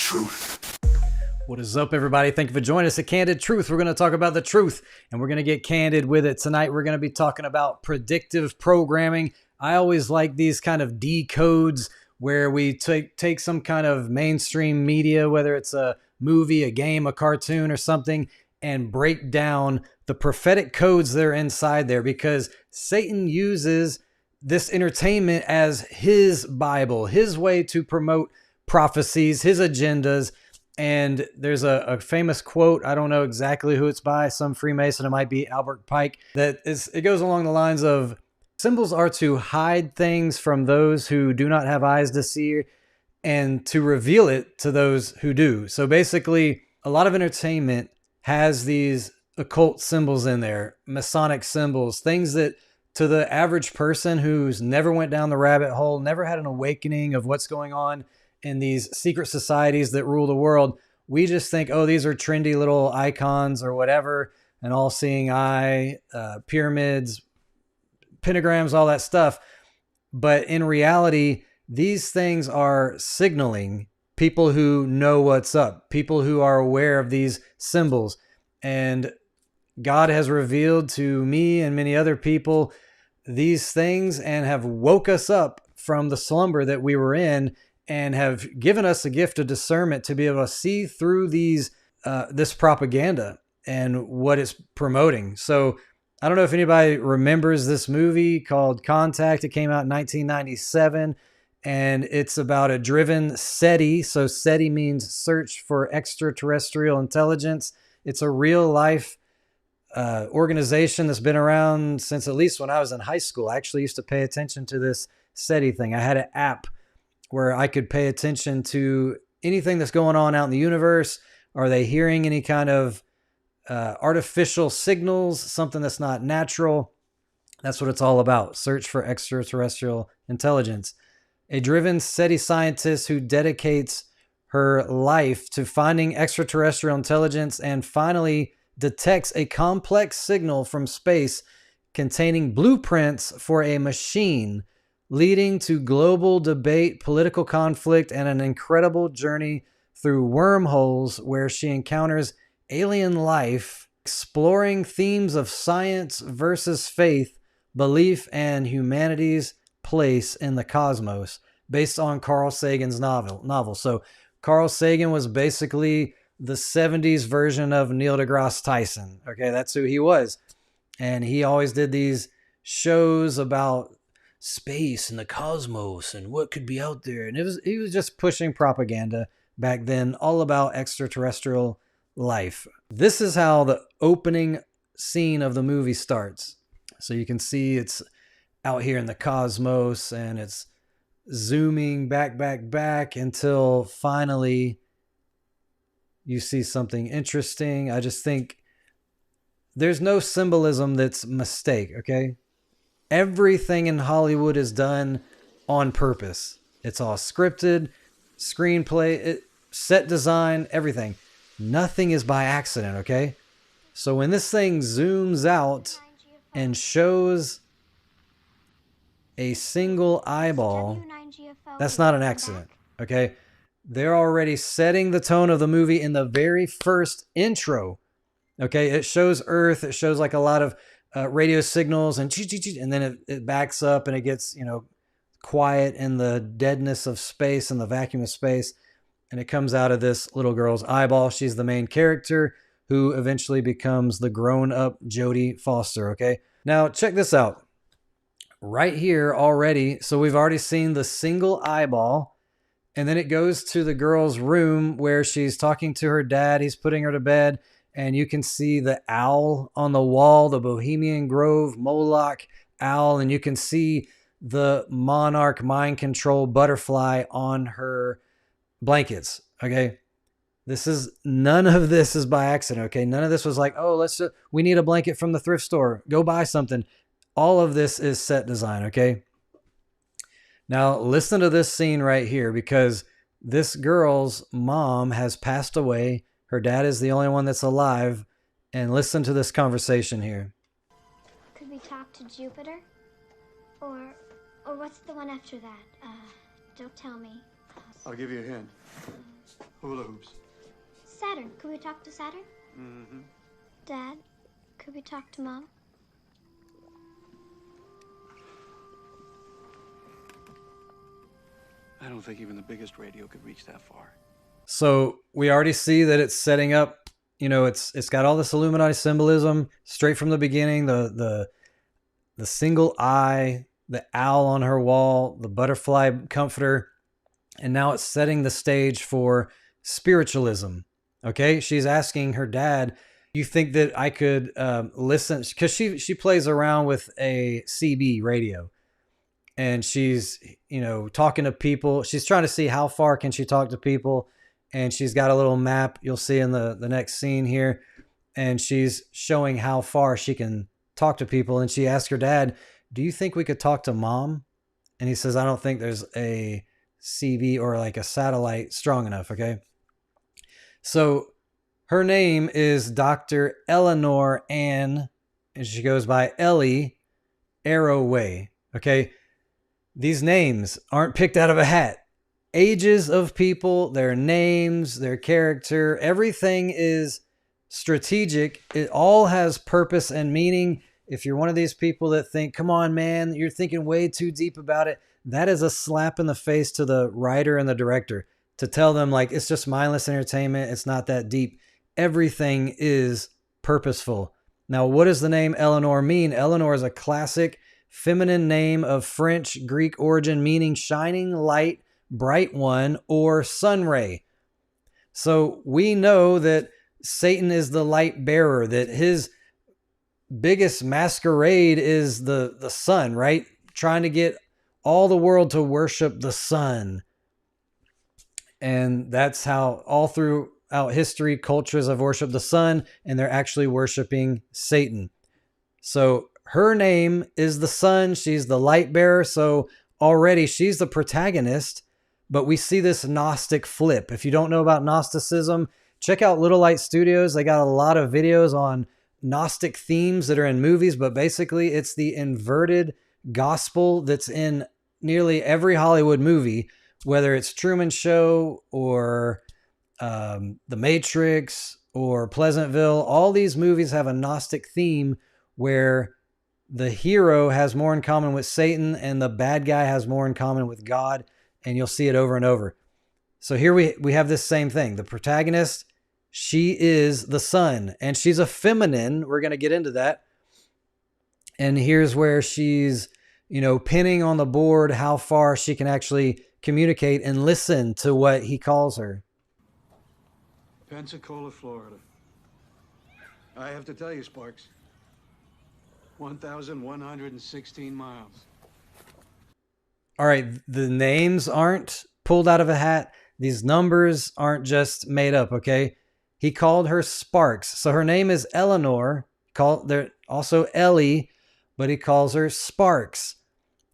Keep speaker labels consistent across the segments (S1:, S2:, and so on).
S1: Truth.
S2: What is up, everybody? Thank you for joining us at Candid Truth. We're going to talk about the truth, and we're going to get candid with it. Tonight, we're going to be talking about predictive programming. I always like these kind of decodes where we take some kind of mainstream media, whether it's a movie, a game, a cartoon, or something, and break down the prophetic codes that are inside there, because Satan uses this entertainment as his Bible, his way to promote prophecies, his agendas. And there's a famous quote, I don't know exactly who it's by, some Freemason, it might be Albert Pike, it goes along the lines of, symbols are to hide things from those who do not have eyes to see and to reveal it to those who do. So basically, a lot of entertainment has these occult symbols in there, Masonic symbols, things that to the average person who's never went down the rabbit hole, never had an awakening of what's going on in these secret societies that rule the world, we just think, oh, these are trendy little icons or whatever, an all-seeing eye, pyramids, pentagrams, all that stuff. But in reality, these things are signaling people who know what's up, people who are aware of these symbols. And God has revealed to me and many other people these things and have woke us up from the slumber that we were in, and have given us a gift of discernment to be able to see through these this propaganda and what it's promoting. So I don't know if anybody remembers this movie called Contact. It came out in 1997, and it's about a driven SETI. So SETI means Search for Extraterrestrial Intelligence. It's a real life organization that's been around since at least when I was in high school. I actually used to pay attention to this SETI thing. I had an app where I could pay attention to anything that's going on out in the universe. Are they hearing any kind of artificial signals, something that's not natural? That's what it's all about. Search for extraterrestrial intelligence. A driven SETI scientist who dedicates her life to finding extraterrestrial intelligence and finally detects a complex signal from space containing blueprints for a machine, leading to global debate, political conflict, and an incredible journey through wormholes where she encounters alien life, exploring themes of science versus faith, belief, and humanity's place in the cosmos, based on Carl Sagan's novel. So Carl Sagan was basically the 70s version of Neil deGrasse Tyson. Okay, that's who he was. And he always did these shows about space and the cosmos and what could be out there. And he was just pushing propaganda back then, all about extraterrestrial life. This is how the opening scene of the movie starts. So you can see it's out here in the cosmos, and it's zooming back until finally you see something interesting. I just think there's no symbolism that's a mistake, okay? Everything in Hollywood is done on purpose. It's all scripted, screenplay, set design, everything. Nothing is by accident, okay? So when this thing zooms out and shows a single eyeball, that's not an accident, okay? They're already setting the tone of the movie in the very first intro, okay? It shows Earth. It shows like a lot of radio signals, and then it backs up and it gets, quiet in the deadness of space and the vacuum of space. And it comes out of this little girl's eyeball. She's the main character who eventually becomes the grown-up Jodie Foster, okay? Now, check this out. Right here already, so we've already seen the single eyeball, and then it goes to the girl's room where she's talking to her dad. He's putting her to bed, and you can see the owl on the wall, the Bohemian Grove Moloch owl, and you can see the monarch mind control butterfly on her blankets, okay? None of this is by accident, okay? None of this was like, oh, we need a blanket from the thrift store. Go buy something. All of this is set design, okay? Now, listen to this scene right here, because this girl's mom has passed away. Her dad is the only one that's alive. And listen to this conversation here.
S3: Could we talk to Jupiter? Or what's the one after that? Don't tell me.
S1: I'll give you a hint. Hula hoops.
S3: Saturn. Could we talk to Saturn?
S1: Mm-hmm.
S3: Dad, could we talk to Mom?
S1: I don't think even the biggest radio could reach that far.
S2: So we already see that it's setting up, you know, it's got all this Illuminati symbolism straight from the beginning, the single eye, the owl on her wall, the butterfly comforter, and now it's setting the stage for spiritualism. Okay, she's asking her dad, "You think that I could listen?" Because she plays around with a CB radio, and she's, you know, talking to people. She's trying to see how far can she talk to people, and she's got a little map you'll see in the next scene here, and she's showing how far she can talk to people. And she asks her dad, "Do you think we could talk to Mom?" And he says, "I don't think there's a CB or like a satellite strong enough." Okay, so her name is Dr. Eleanor Ann, and she goes by Ellie Arroway. Okay, these names aren't picked out of a hat. Ages of people, their names, their character, everything is strategic. It all has purpose and meaning. If you're one of these people that think, "Come on, man, you're thinking way too deep about it," that is a slap in the face to the writer and the director to tell them, like, it's just mindless entertainment. It's not that deep. Everything is purposeful. Now, what does the name Eleanor mean? Eleanor is a classic feminine name of French Greek origin, meaning shining light, bright one, or sun ray. So we know that Satan is the light bearer, that his biggest masquerade is the sun, right? Trying to get all the world to worship the sun. And that's how all throughout history, cultures have worshiped the sun, and they're actually worshiping Satan. So her name is the sun. She's the light bearer. So already she's the protagonist, but we see this Gnostic flip. If you don't know about Gnosticism, check out Little Light Studios. They got a lot of videos on Gnostic themes that are in movies, but basically it's the inverted gospel that's in nearly every Hollywood movie, whether it's Truman Show or The Matrix or Pleasantville. All these movies have a Gnostic theme where the hero has more in common with Satan and the bad guy has more in common with God, and you'll see it over and over. So here we have this same thing. The protagonist, she is the sun, and she's a feminine. We're going to get into that. And here's where she's, you know, pinning on the board how far she can actually communicate and listen to what he calls her.
S1: Pensacola, Florida. I have to tell you, Sparks. 1,116 miles.
S2: All right, the names aren't pulled out of a hat. These numbers aren't just made up, okay? He called her Sparks. So her name is Eleanor. They're also Ellie, but he calls her Sparks.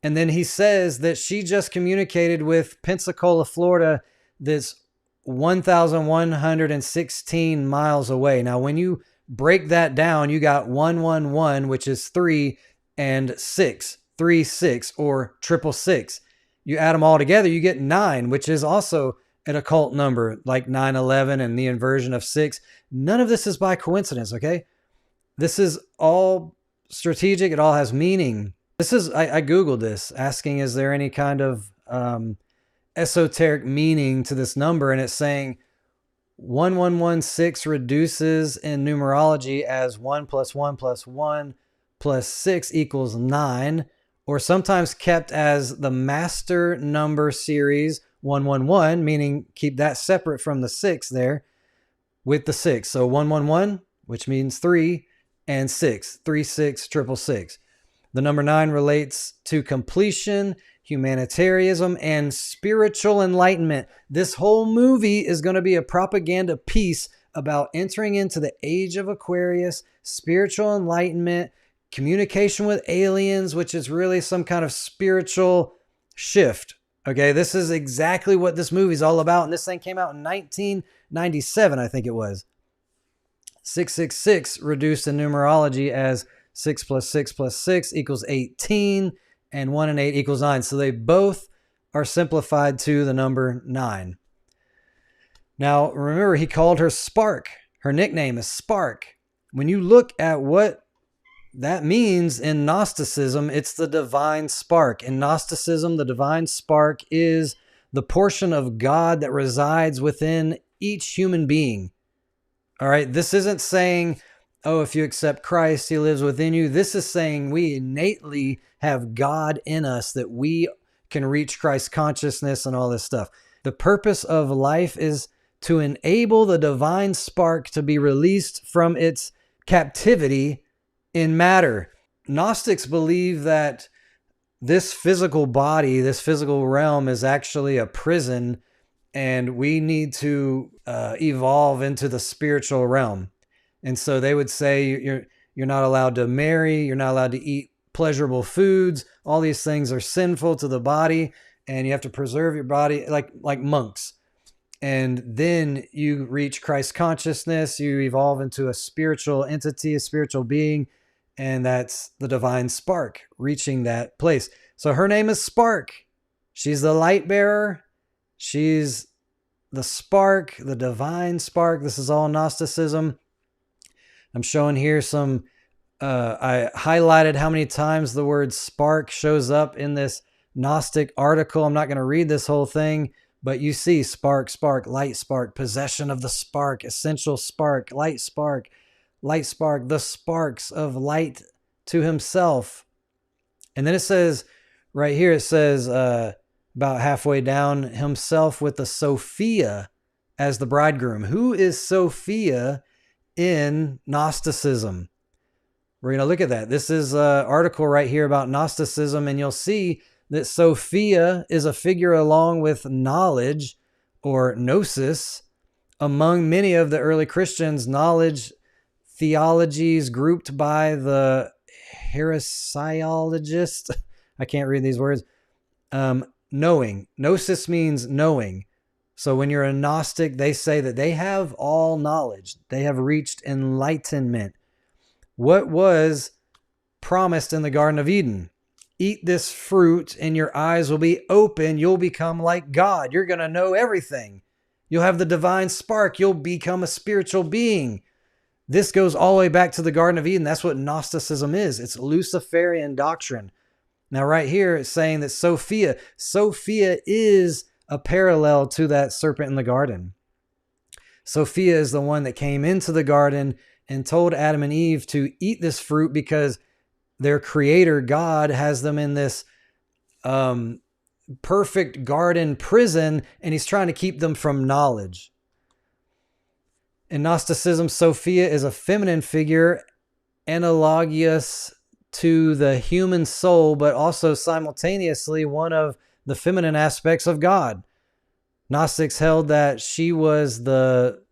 S2: And then he says that she just communicated with Pensacola, Florida, that's 1,116 miles away. Now, when you break that down, you got 111, which is 3, and 6, 3, 6, or 666. You add them all together, you get 9, which is also an occult number, like 911 and the inversion of 6. None of this is by coincidence, okay? This is all strategic. It all has meaning. I Googled this, asking, is there any kind of esoteric meaning to this number? And it's saying 1116 reduces in numerology as 1 + 1 + 1 + 6 = 9, or sometimes kept as the master number series 111, meaning keep that separate from the 6 there with the 6. So 111, which means 3, and 6, 3, 6, 666. The number 9 relates to completion, humanitarianism, and spiritual enlightenment. This whole movie is going to be a propaganda piece about entering into the age of Aquarius, spiritual enlightenment, communication with aliens, which is really some kind of spiritual shift. Okay, this is exactly what this movie is all about. And this thing came out in 1997, I think it was. 666 reduced in numerology as 6 + 6 + 6 = 18, and 1 and 8 = 9. So they both are simplified to the number 9. Now, remember, he called her Spark. Her nickname is Spark. When you look at what that means in Gnosticism, it's the divine spark. In Gnosticism, the divine spark is the portion of God that resides within each human being. All right, this isn't saying, oh, if you accept Christ, he lives within you. This is saying we innately have God in us, that we can reach Christ consciousness and all this stuff. The purpose of life is to enable the divine spark to be released from its captivity in matter. Gnostics believe that this physical body, this physical realm is actually a prison, and we need to evolve into the spiritual realm. And so they would say you're not allowed to marry, you're not allowed to eat pleasurable foods. All these things are sinful to the body, and you have to preserve your body like monks. And then you reach Christ consciousness, you evolve into a spiritual entity, a spiritual being, and that's the divine spark, reaching that place. So her name is Spark. She's the light bearer. She's the spark, the divine spark. This is all Gnosticism. I'm showing here some, I highlighted how many times the word spark shows up in this Gnostic article. I'm not going to read this whole thing, but you see spark, spark, light spark, possession of the spark, essential spark, light spark, the sparks of light to himself. And then it says, right here, it says about halfway down, himself with the Sophia as the bridegroom. Who is Sophia in Gnosticism? We're going to look at that. This is an article right here about Gnosticism, and you'll see that Sophia is a figure along with knowledge or gnosis among many of the early Christians. Knowledge theologies grouped by the heresiologists. I can't read these words. Knowing. Gnosis means knowing. So when you're a Gnostic, they say that they have all knowledge. They have reached enlightenment. What was promised in the Garden of Eden? Eat this fruit and your eyes will be open. You'll become like God. You're going to know everything. You'll have the divine spark. You'll become a spiritual being. This goes all the way back to the Garden of Eden. That's what Gnosticism is. It's Luciferian doctrine. Now right here it's saying that Sophia is a parallel to that serpent in the garden. Sophia is the one that came into the garden and told Adam and Eve to eat this fruit because their creator, God, has them in this perfect garden prison, and he's trying to keep them from knowledge. In Gnosticism, Sophia is a feminine figure analogous to the human soul, but also simultaneously one of the feminine aspects of God. Gnostics held that she was the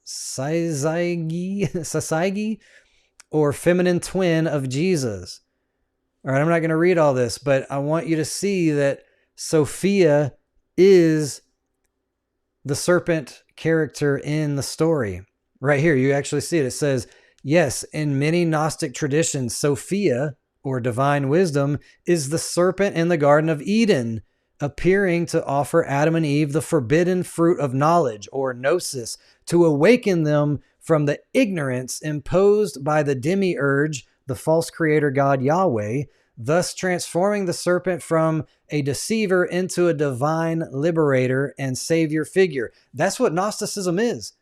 S2: Sasaigi, or feminine twin of Jesus. All right, I'm not going to read all this, but I want you to see that Sophia is the serpent character in the story. Right here, you actually see it. It says, yes, in many Gnostic traditions, Sophia, or divine wisdom, is the serpent in the Garden of Eden, appearing to offer Adam and Eve the forbidden fruit of knowledge, or gnosis, to awaken them from the ignorance imposed by the demiurge, the false creator God Yahweh, thus transforming the serpent from a deceiver into a divine liberator and savior figure. That's what Gnosticism is.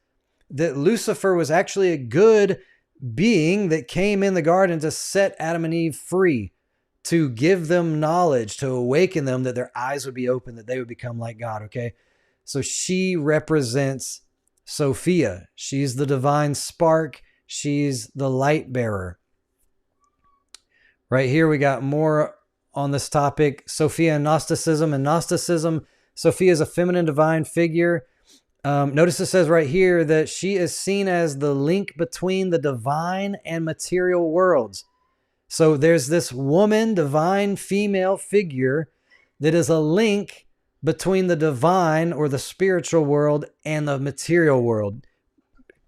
S2: That Lucifer was actually a good being that came in the garden to set Adam and Eve free, to give them knowledge, to awaken them, that their eyes would be open, that they would become like God, okay? So she represents Sophia. She's the divine spark. She's the light bearer. Right here, we got more on this topic. Sophia and Gnosticism. In Gnosticism, Sophia is a feminine divine figure. Notice it says right here that she is seen as the link between the divine and material worlds. So there's this woman, divine female figure that is a link between the divine or the spiritual world and the material world.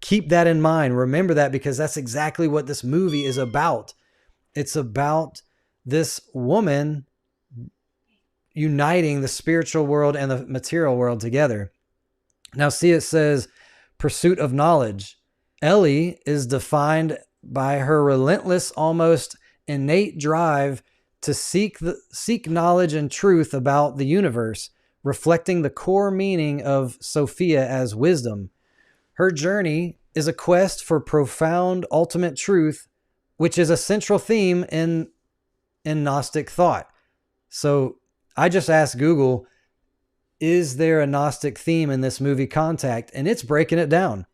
S2: Keep that in mind. Remember that, because that's exactly what this movie is about. It's about this woman uniting the spiritual world and the material world together. Now see, it says pursuit of knowledge. Ellie is defined by her relentless, almost innate drive to seek knowledge and truth about the universe, reflecting the core meaning of Sophia as wisdom. Her journey is a quest for profound ultimate truth, which is a central theme in Gnostic thought. So I just asked Google, is there a Gnostic theme in this movie Contact? And it's breaking it down.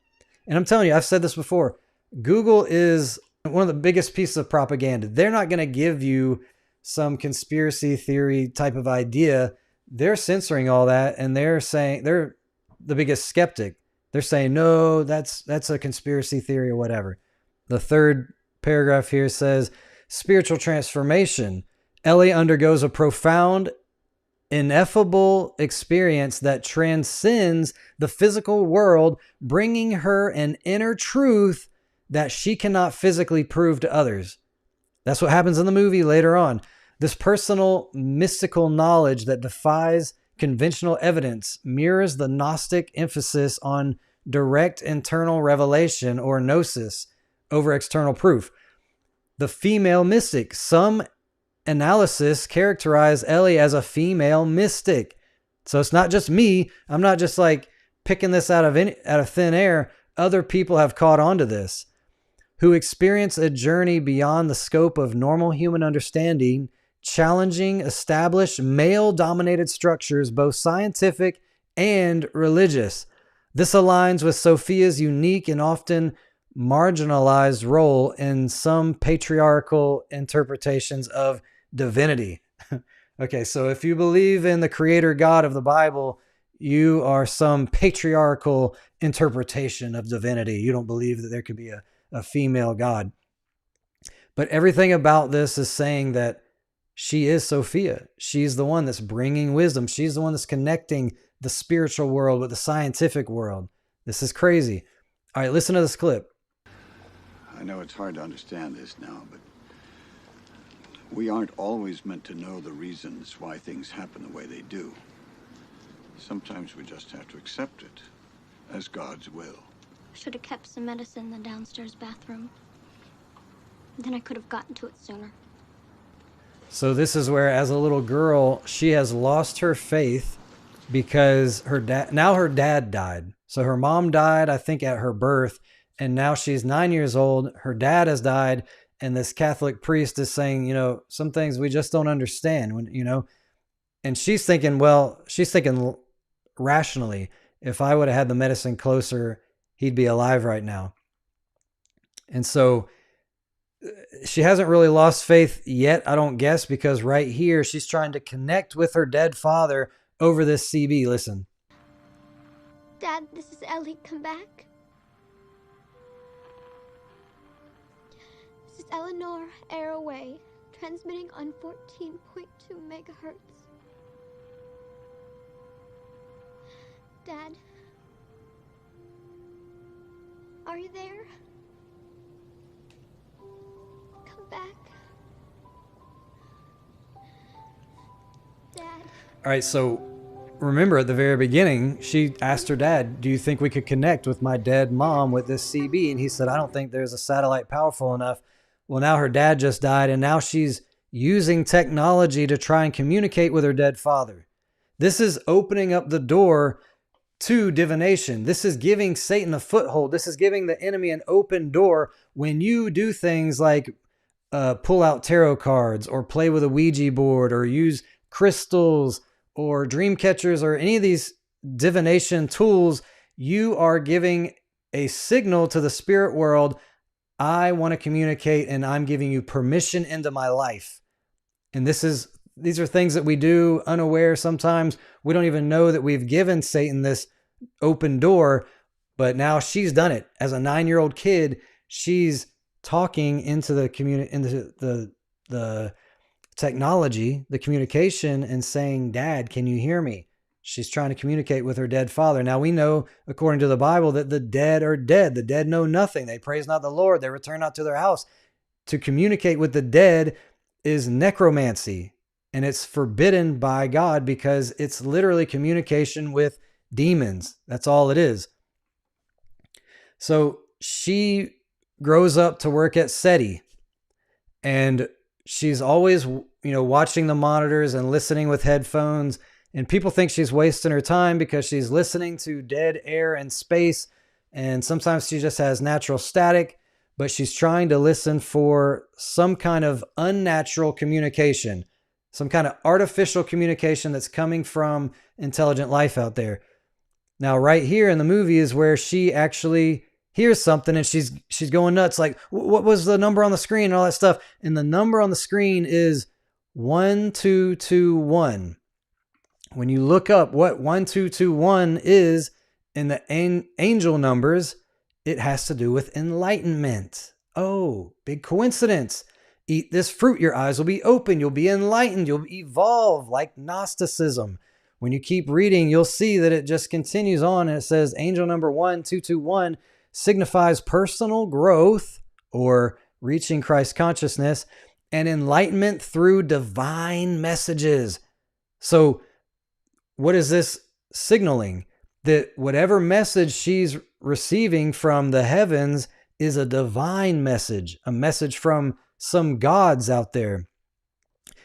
S2: And I'm telling you, I've said this before, Google is one of the biggest pieces of propaganda. They're not going to give you some conspiracy theory type of idea. They're censoring all that, and they're saying they're the biggest skeptic. They're saying, no, that's a conspiracy theory or whatever. The third paragraph here says, spiritual transformation. Ellie undergoes a profound, ineffable experience that transcends the physical world, bringing her an inner truth that she cannot physically prove to others. That's what happens in the movie later on. This personal, mystical knowledge that defies conventional evidence mirrors the Gnostic emphasis on direct internal revelation or gnosis over external proof. The female mystic. Some analysis characterize Ellie as a female mystic. So it's not just me. I'm not just like picking this out of thin air. Other people have caught on to this, who experience a journey beyond the scope of normal human understanding, challenging established male-dominated structures, both scientific and religious. This aligns with Sophia's unique and often marginalized role in some patriarchal interpretations of divinity. Okay, so if you believe in the creator God of the Bible, you are some patriarchal interpretation of divinity. You don't believe that there could be a female God. But everything about this is saying that she is Sophia. She's the one that's bringing wisdom. She's the one that's connecting the spiritual world with the scientific world. This is crazy. All right, listen to this clip.
S1: I know it's hard to understand this now, but we aren't always meant to know the reasons why things happen the way they do. Sometimes we just have to accept it as God's will.
S3: Should have kept some medicine in the downstairs bathroom. Then I could have gotten to it sooner.
S2: So this is where, as a little girl, she has lost her faith because her dad died. So her mom died, I think, at her birth, and now she's 9 years old. Her dad has died, and this Catholic priest is saying, you know, some things we just don't understand, when, you know, and she's thinking rationally, if I would have had the medicine closer, he'd be alive right now. And so she hasn't really lost faith yet, I don't guess, because right here she's trying to connect with her dead father over this CB. Listen.
S3: Dad, this is Ellie. Come back. This is Eleanor Arroway, transmitting on 14.2 megahertz. Dad, are you there? Come back. Dad.
S2: All right, so remember at the very beginning, she asked her dad, do you think we could connect with my dead mom with this CB? And he said, I don't think there's a satellite powerful enough. Well, now her dad just died, and now she's using technology to try and communicate with her dead father. This is opening up the door to divination. This is giving Satan a foothold. This is giving the enemy an open door when you do things like pull out tarot cards or play with a Ouija board or use crystals or dream catchers or any of these divination tools. You are giving a signal to the spirit world. I want to communicate, and I'm giving you permission into my life. And these are things that we do unaware. Sometimes we don't even know that we've given Satan this open door, but now she's done it. As a 9-year-old kid, she's talking into the the technology, the communication, and saying, Dad, can you hear me? She's trying to communicate with her dead father. Now we know, according to the Bible, that the dead are dead. The dead know nothing. They praise not the Lord. They return not to their house. To communicate with the dead is necromancy, and it's forbidden by God because it's literally communication with demons. That's all it is. So she grows up to work at SETI, and she's always, watching the monitors and listening with headphones. And people think she's wasting her time because she's listening to dead air and space. And sometimes she just has natural static, but she's trying to listen for some kind of unnatural communication, some kind of artificial communication that's coming from intelligent life out there. Now, right here in the movie is where she actually hears something and she's going nuts. Like, what was the number on the screen and all that stuff? And the number on the screen is 1221. When you look up what 1221 is in the angel numbers, it has to do with enlightenment. Oh, big coincidence. Eat this fruit, your eyes will be open, you'll be enlightened, you'll evolve like Gnosticism. When you keep reading, you'll see that it just continues on, and it says angel number 1221 signifies personal growth or reaching Christ consciousness and enlightenment through divine messages. So what is this signaling? That whatever message she's receiving from the heavens is a divine message, a message from some gods out there.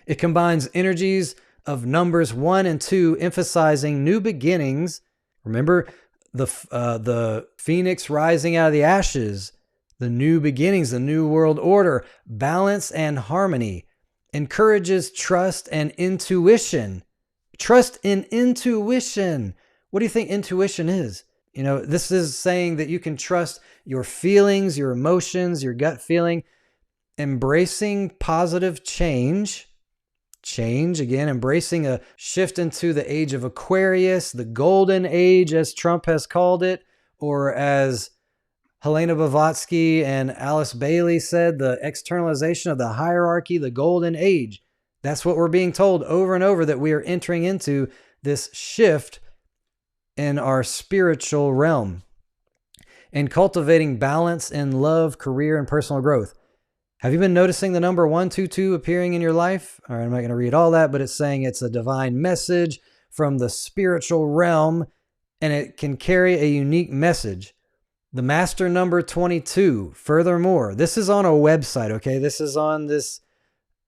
S2: It combines energies of numbers 1 and 2, emphasizing new beginnings. Remember the phoenix rising out of the ashes, the new beginnings, the new world order, balance and harmony. Encourages trust and intuition. Trust in intuition. What do you think intuition is? This is saying that you can trust your feelings, your emotions, your gut feeling, embracing positive change, again, embracing a shift into the age of Aquarius, the golden age, as Trump has called it, or as Helena Blavatsky and Alice Bailey said, the externalization of the hierarchy, the golden age. That's what we're being told over and over, that we are entering into this shift in our spiritual realm and cultivating balance in love, career, and personal growth. Have you been noticing the number 122 appearing in your life? All right, I'm not going to read all that, but it's saying it's a divine message from the spiritual realm, and it can carry a unique message. The master number 22, furthermore, this is on a website, okay? This is on this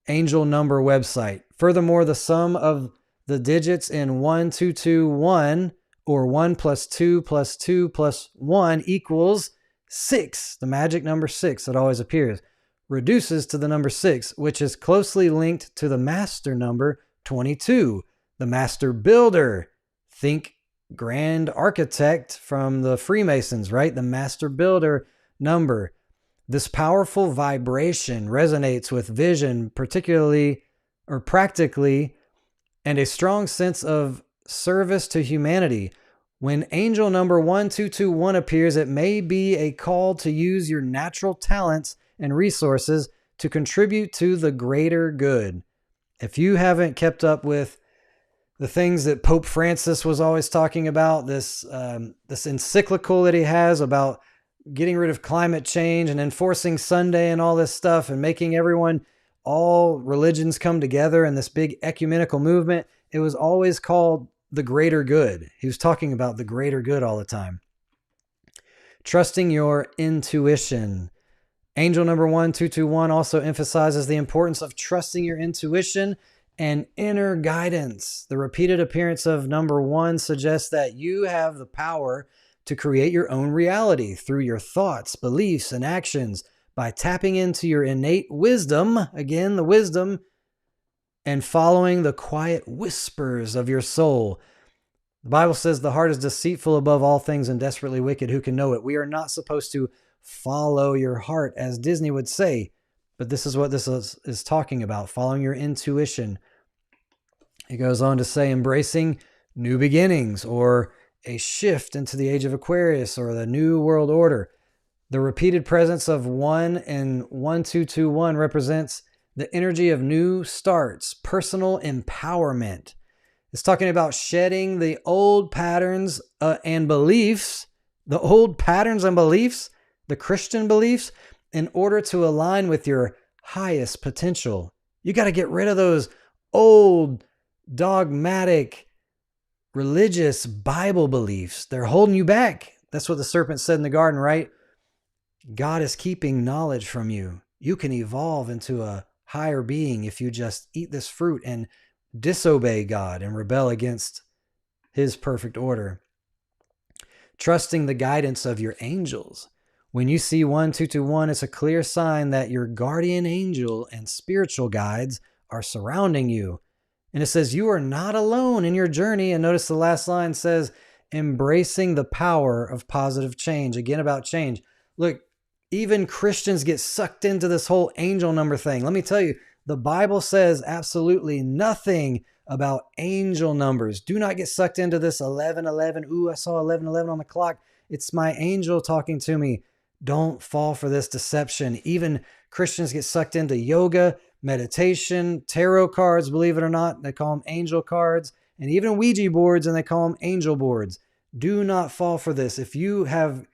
S2: angel number website. Furthermore, the sum of the digits in 1221, or 1 plus 2 plus 2 plus 1 equals 6. The magic number 6 that always appears reduces to the number 6, which is closely linked to the master number 22, the master builder. Think grand architect from the Freemasons, right? The master builder number. This powerful vibration resonates with vision, particularly or practically, and a strong sense of service to humanity. When angel number 1221 appears, it may be a call to use your natural talents and resources to contribute to the greater good. If you haven't kept up with the things that Pope Francis was always talking about, this encyclical that he has about getting rid of climate change and enforcing Sunday and all this stuff and making everyone, all religions come together in this big ecumenical movement, it was always called the greater good. He was talking about the greater good all the time. Trusting your intuition. Angel number 1221 also emphasizes the importance of trusting your intuition and inner guidance. The repeated appearance of number 1 suggests that you have the power to create your own reality through your thoughts, beliefs, and actions by tapping into your innate wisdom, again, the wisdom, and following the quiet whispers of your soul. The Bible says the heart is deceitful above all things and desperately wicked. Who can know it? We are not supposed to follow your heart, as Disney would say, but this is what this is talking about, following your intuition. It goes on to say embracing new beginnings or a shift into the age of Aquarius or the new world order. The repeated presence of 1 and 1221 represents the energy of new starts, personal empowerment. It's talking about shedding the old patterns and beliefs, the Christian beliefs, in order to align with your highest potential. You got to get rid of those old, dogmatic, religious Bible beliefs. They're holding you back. That's what the serpent said in the garden, right? God is keeping knowledge from you. You can evolve into a higher being if you just eat this fruit and disobey God and rebel against his perfect order. Trusting the guidance of your angels. When you see 1221, it's a clear sign that your guardian angel and spiritual guides are surrounding you. And it says you are not alone in your journey. And notice the last line says, embracing the power of positive change. Again, about change. Look, even Christians get sucked into this whole angel number thing. Let me tell you, the Bible says absolutely nothing about angel numbers. Do not get sucked into this 1111. Ooh, I saw 1111 on the clock. It's my angel talking to me. Don't fall for this deception. Even Christians get sucked into yoga, meditation, tarot cards, believe it or not. They call them angel cards, and even Ouija boards, and they call them angel boards. Do not fall for this. If you have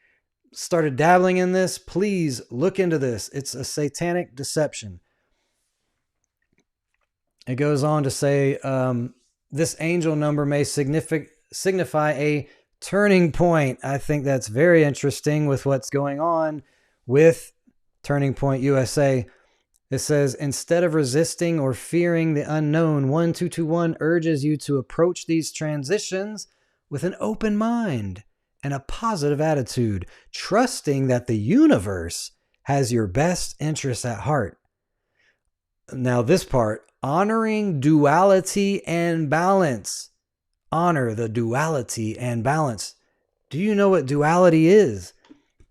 S2: started dabbling in this, please look into this. It's a satanic deception. It goes on to say, this angel number may signify a turning point. I think that's very interesting with what's going on with Turning Point USA. It says, instead of resisting or fearing the unknown, 1221 urges you to approach these transitions with an open mind and a positive attitude, trusting that the universe has your best interests at heart. Now this part, honoring duality and balance. Honor the duality and balance. Do you know what duality is?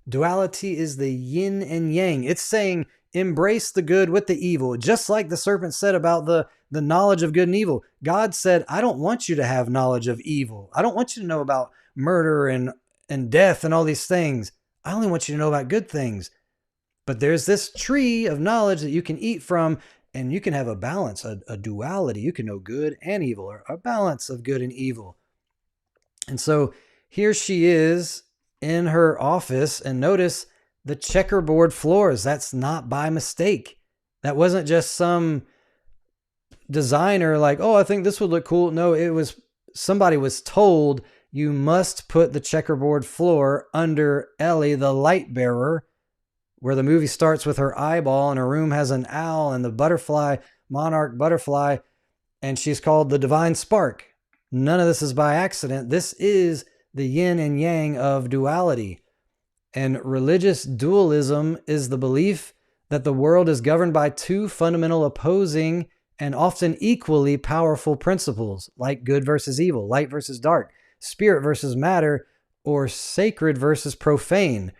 S2: Duality is the yin and yang. It's saying embrace the good with the evil. Just like the serpent said about the knowledge of good and evil. God said, I don't want you to have knowledge of evil. I don't want you to know about murder and death and all these things. I only want you to know about good things. But there's this tree of knowledge that you can eat from, and you can have a balance, a duality. You can know good and evil, or a balance of good and evil. And so here she is in her office, and notice the checkerboard floors. That's not by mistake. That wasn't just some designer like, oh, I think this would look cool. No, it was somebody was told you must put the checkerboard floor under Ellie, the light bearer, where the movie starts with her eyeball and her room has an owl and the butterfly, monarch butterfly, and she's called the divine spark. None of this is by accident. This is the yin and yang of duality. And religious dualism is the belief that the world is governed by two fundamental opposing and often equally powerful principles, like good versus evil, light versus dark, spirit versus matter, or sacred versus profane,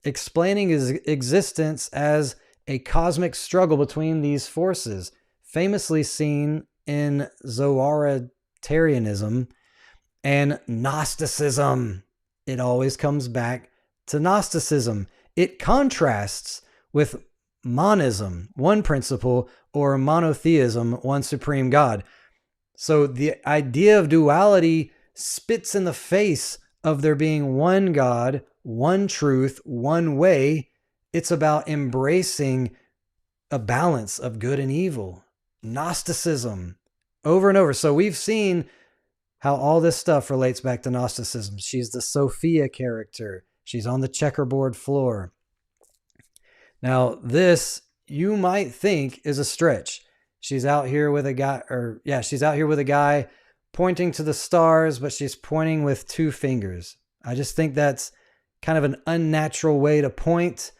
S2: explaining his existence as a cosmic struggle between these forces, famously seen in Zoroastrianism and Gnosticism. It always comes back to Gnosticism. It contrasts with monism, one principle, or monotheism, one supreme God. So the idea of duality spits in the face of there being one God, one truth, one way. It's about embracing a balance of good and evil. Gnosticism, over and over. So we've seen how all this stuff relates back to Gnosticism. She's the Sophia character. She's on the checkerboard floor. Now, this you might think is a stretch. She's out here with a guy, she's out here with a guy pointing to the stars, but she's pointing with two fingers. I just think that's kind of an unnatural way to point.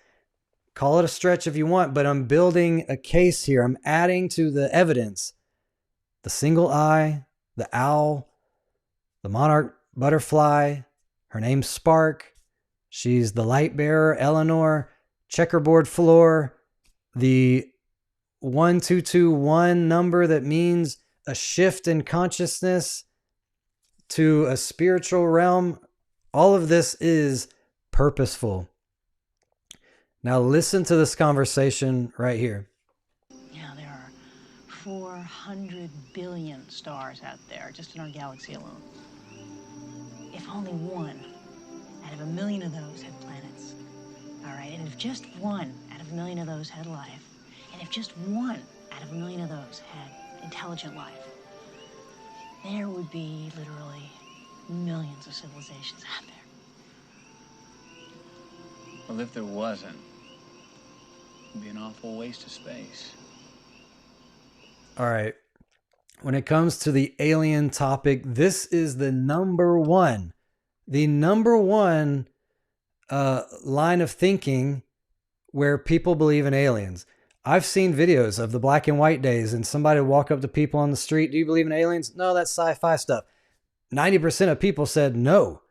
S2: Call it a stretch if you want, but I'm building a case here. I'm adding to the evidence. The single eye, the owl, the monarch butterfly, her name's Spark. She's the light bearer, Eleanor, checkerboard floor, the 1221 number that means a shift in consciousness to a spiritual realm. All of this is purposeful. Now listen to this conversation right here.
S4: Yeah, there are 400 billion stars out there just in our galaxy alone. If only one out of a million of those had planets, all right, and if just one out of a million of those had life, and if just one out of a million of those had intelligent life, there would be literally millions of civilizations out there.
S5: Well, if there wasn't, it'd be an awful waste of space.
S2: All right. When it comes to the alien topic, this is the number one line of thinking where people believe in aliens. I've seen videos of the black and white days, and somebody would walk up to people on the street. Do you believe in aliens? No, that's sci-fi stuff. 90% of people said no.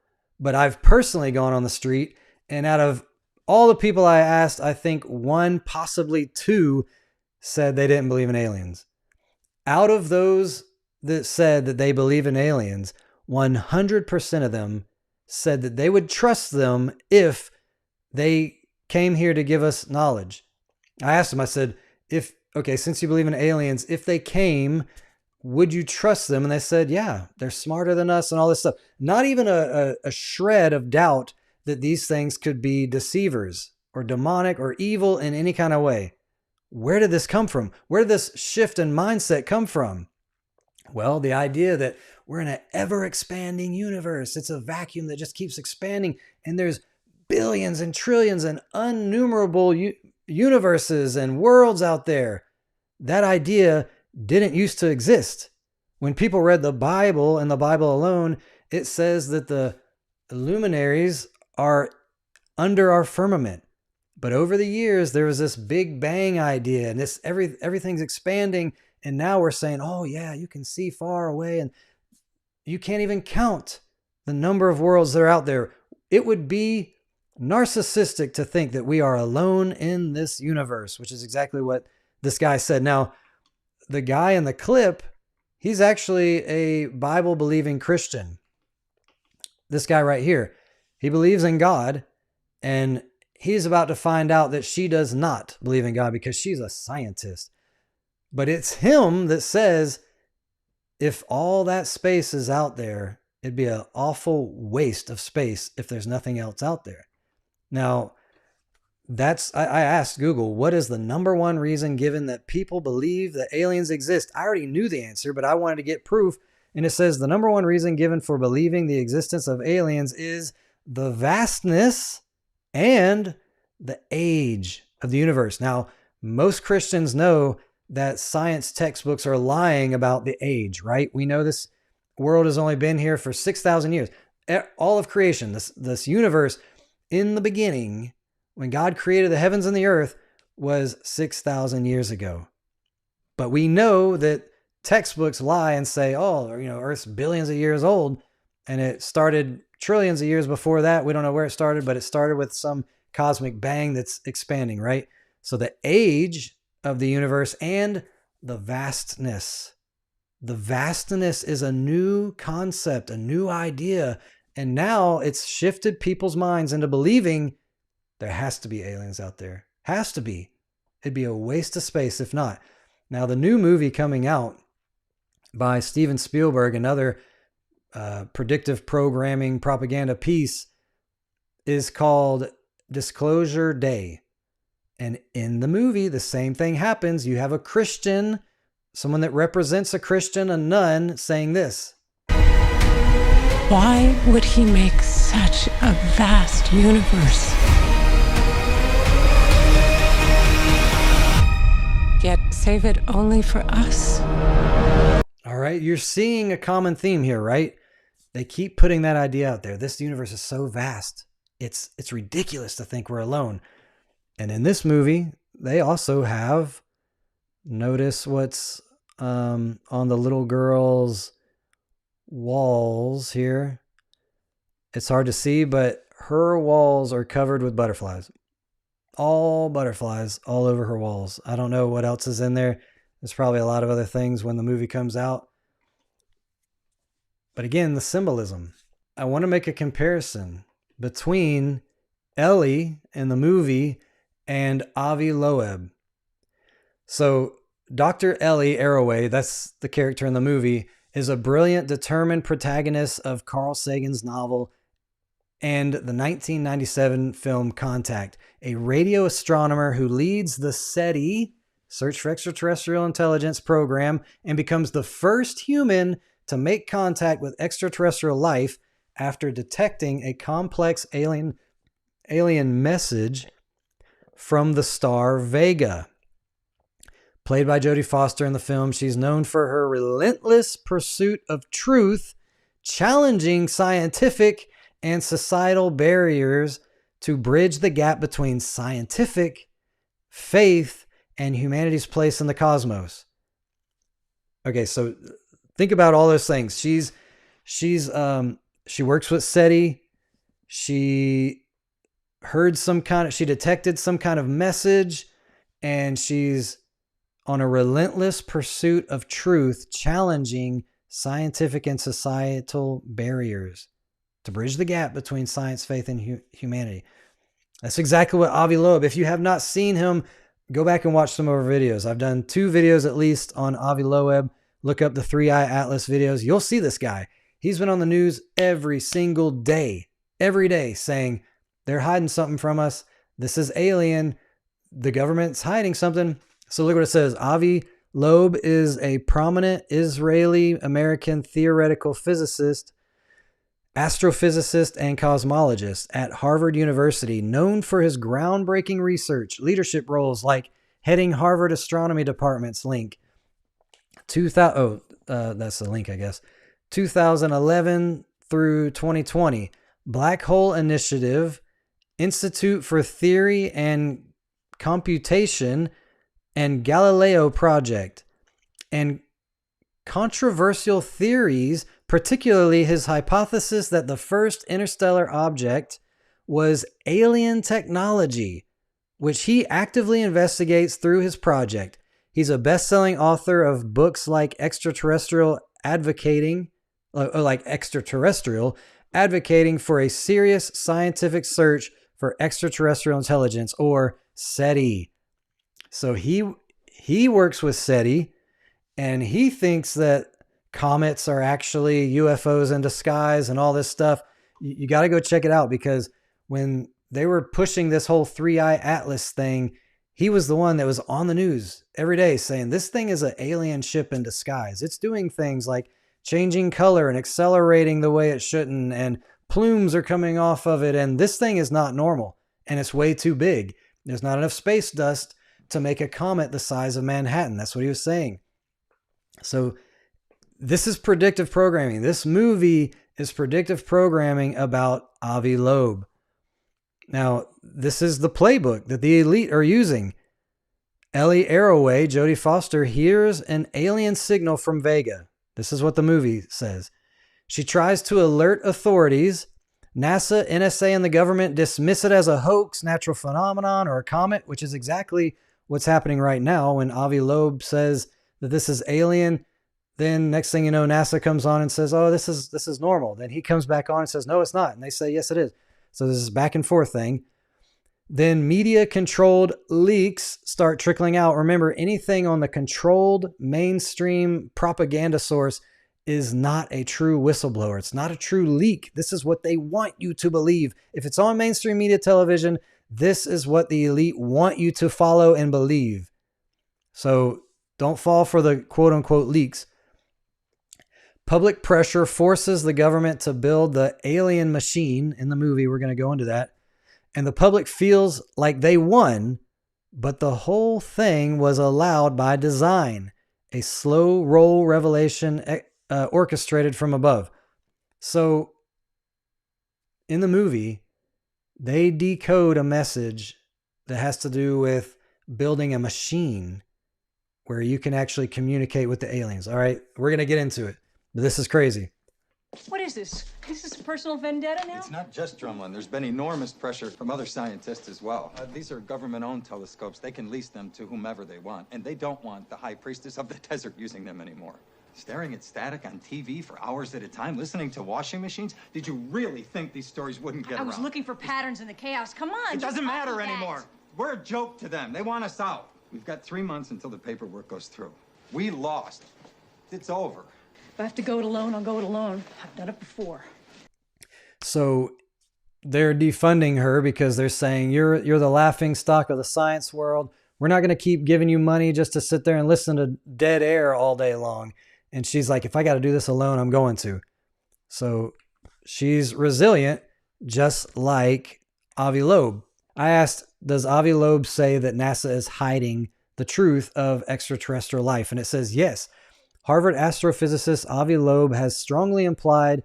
S2: But I've personally gone on the street, and out of all the people I asked, I think one, possibly two, said they didn't believe in aliens. Out of those that said that they believe in aliens, 100% of them said that they would trust them if they came here to give us knowledge. I asked them, I said, since you believe in aliens, if they came, would you trust them? And they said, yeah, they're smarter than us and all this stuff. Not even a shred of doubt that these things could be deceivers or demonic or evil in any kind of way. Where did this come from? Where did this shift in mindset come from? Well, the idea that we're in an ever-expanding universe. It's a vacuum that just keeps expanding, and there's billions and trillions and innumerable universes and worlds out there. That idea didn't used to exist. When people read the Bible and the Bible alone, it says that the luminaries are under our firmament. But over the years, there was this Big Bang idea, and everything's expanding. And now we're saying, oh yeah, you can see far away, and you can't even count the number of worlds that are out there. It would be narcissistic to think that we are alone in this universe, which is exactly what this guy said. Now, the guy in the clip, he's actually a Bible-believing Christian. This guy right here, he believes in God, and he's about to find out that she does not believe in God because she's a scientist. But it's him that says, if all that space is out there, it'd be an awful waste of space if there's nothing else out there. Now, I asked Google, what is the number one reason given that people believe that aliens exist? I already knew the answer, but I wanted to get proof. And it says the number one reason given for believing the existence of aliens is the vastness and the age of the universe. Now, most Christians know that science textbooks are lying about the age, right? We know this world has only been here for 6,000 years. All of creation, this universe in the beginning, when God created the heavens and the earth, was 6,000 years ago. But we know that textbooks lie and say, Earth's billions of years old, and it started trillions of years before that. We don't know where it started, but it started with some cosmic bang that's expanding, right? So the age of the universe and the vastness. The vastness is a new concept, a new idea. And now it's shifted people's minds into believing there has to be aliens out there. Has to be. It'd be a waste of space if not. Now, the new movie coming out by Steven Spielberg, another predictive programming propaganda piece, is called Disclosure Day. And in the movie, the same thing happens. You have a Christian, someone that represents a Christian, a nun, saying this.
S6: Why would he make such a vast universe? Yet save it only for us?
S2: All right, you're seeing a common theme here, right? They keep putting that idea out there. This universe is so vast. It's ridiculous to think we're alone. And in this movie, they also have, notice what's on the little girl's walls here. It's hard to see, but her walls are covered with butterflies. All butterflies all over her walls. I don't know what else is in there. There's probably a lot of other things when the movie comes out. But again, the symbolism. I want to make a comparison between Ellie in the movie and Avi Loeb. So Dr. Ellie Arroway, that's the character in the movie, is a brilliant, determined protagonist of Carl Sagan's novel and the 1997 film Contact, a radio astronomer who leads the SETI, Search for Extraterrestrial Intelligence program, and becomes the first human to make contact with extraterrestrial life after detecting a complex alien message from the star Vega. Played by Jodie Foster in the film, she's known for her relentless pursuit of truth, challenging scientific and societal barriers to bridge the gap between scientific, faith, and humanity's place in the cosmos. Okay, so think about all those things. She works with SETI. She detected some kind of message, and she's on a relentless pursuit of truth, challenging scientific and societal barriers to bridge the gap between science, faith, and humanity. That's exactly what Avi Loeb. If you have not seen him, go back and watch some of our videos. I've done 2 videos at least on Avi Loeb. Look up the 3-Eye Atlas videos. You'll see this guy. He's been on the news every single day, every day, saying they're hiding something from us. This is alien. The government's hiding something. So look what it says. Avi Loeb is a prominent Israeli-American theoretical physicist, astrophysicist, and cosmologist at Harvard University, known for his groundbreaking research, leadership roles like heading Harvard Astronomy Department's link. That's the link, I guess. 2011 through 2020, Black Hole Initiative, Institute for Theory and Computation, and Galileo Project, and controversial theories, particularly his hypothesis that the first interstellar object was alien technology, which he actively investigates through his project. He's a best-selling author of books like Extraterrestrial, advocating for a serious scientific search for extraterrestrial intelligence, or SETI. So he works with SETI, and he thinks that comets are actually UFOs in disguise and all this stuff. You got to go check it out, because when they were pushing this whole 3-Eye Atlas thing, he was the one that was on the news every day saying this thing is an alien ship in disguise. It's doing things like changing color and accelerating the way it shouldn't, and plumes are coming off of it, and this thing is not normal, and it's way too big. There's not enough space dust to make a comet the size of Manhattan. That's what he was saying. So this is predictive programming. This movie is predictive programming about Avi Loeb. Now, this is the playbook that the elite are using. Ellie Arroway, Jodie Foster, hears an alien signal from Vega. This is what the movie says. She tries to alert authorities. NASA, NSA, and the government dismiss it as a hoax, natural phenomenon, or a comet, which is exactly what's happening right now. When Avi Loeb says that this is alien, then next thing you know, NASA comes on and says, oh, this is normal. Then he comes back on and says, no, it's not. And they say, yes, it is. So this is back and forth thing. Then media-controlled leaks start trickling out. Remember, anything on the controlled mainstream propaganda source is not a true whistleblower. It's not a true leak. This is what they want you to believe. If it's on mainstream media television, this is what the elite want you to follow and believe. So don't fall for the quote-unquote leaks. Public pressure forces the government to build the alien machine. In the movie, we're going to go into that. And the public feels like they won, but the whole thing was allowed by design. A slow roll revelation orchestrated from above. So in the movie, they decode a message that has to do with building a machine where you can actually communicate with the aliens. All right, we're going to get into it. But this is crazy.
S4: What is this? Is this a personal vendetta now?
S7: It's not just Drumlin. There's been enormous pressure from other scientists as well. These are government-owned telescopes. They can lease them to whomever they want. And they don't want the high priestess of the desert using them anymore. Staring at static on TV for hours at a time, listening to washing machines? Did you really think these stories wouldn't get around?
S4: I was looking for patterns in the chaos. Come on.
S7: It doesn't matter anymore. We're a joke to them. They want us out. We've got 3 months until the paperwork goes through. We lost. It's over.
S4: If I have to go it alone, I'll go it alone. I've done it before.
S2: So they're defunding her because they're saying you're the laughing stock of the science world. We're not going to keep giving you money just to sit there and listen to dead air all day long. And she's like, if I got to do this alone, I'm going to. So she's resilient, just like Avi Loeb. I asked, does Avi Loeb say that NASA is hiding the truth of extraterrestrial life? And it says yes. Harvard astrophysicist Avi Loeb has strongly implied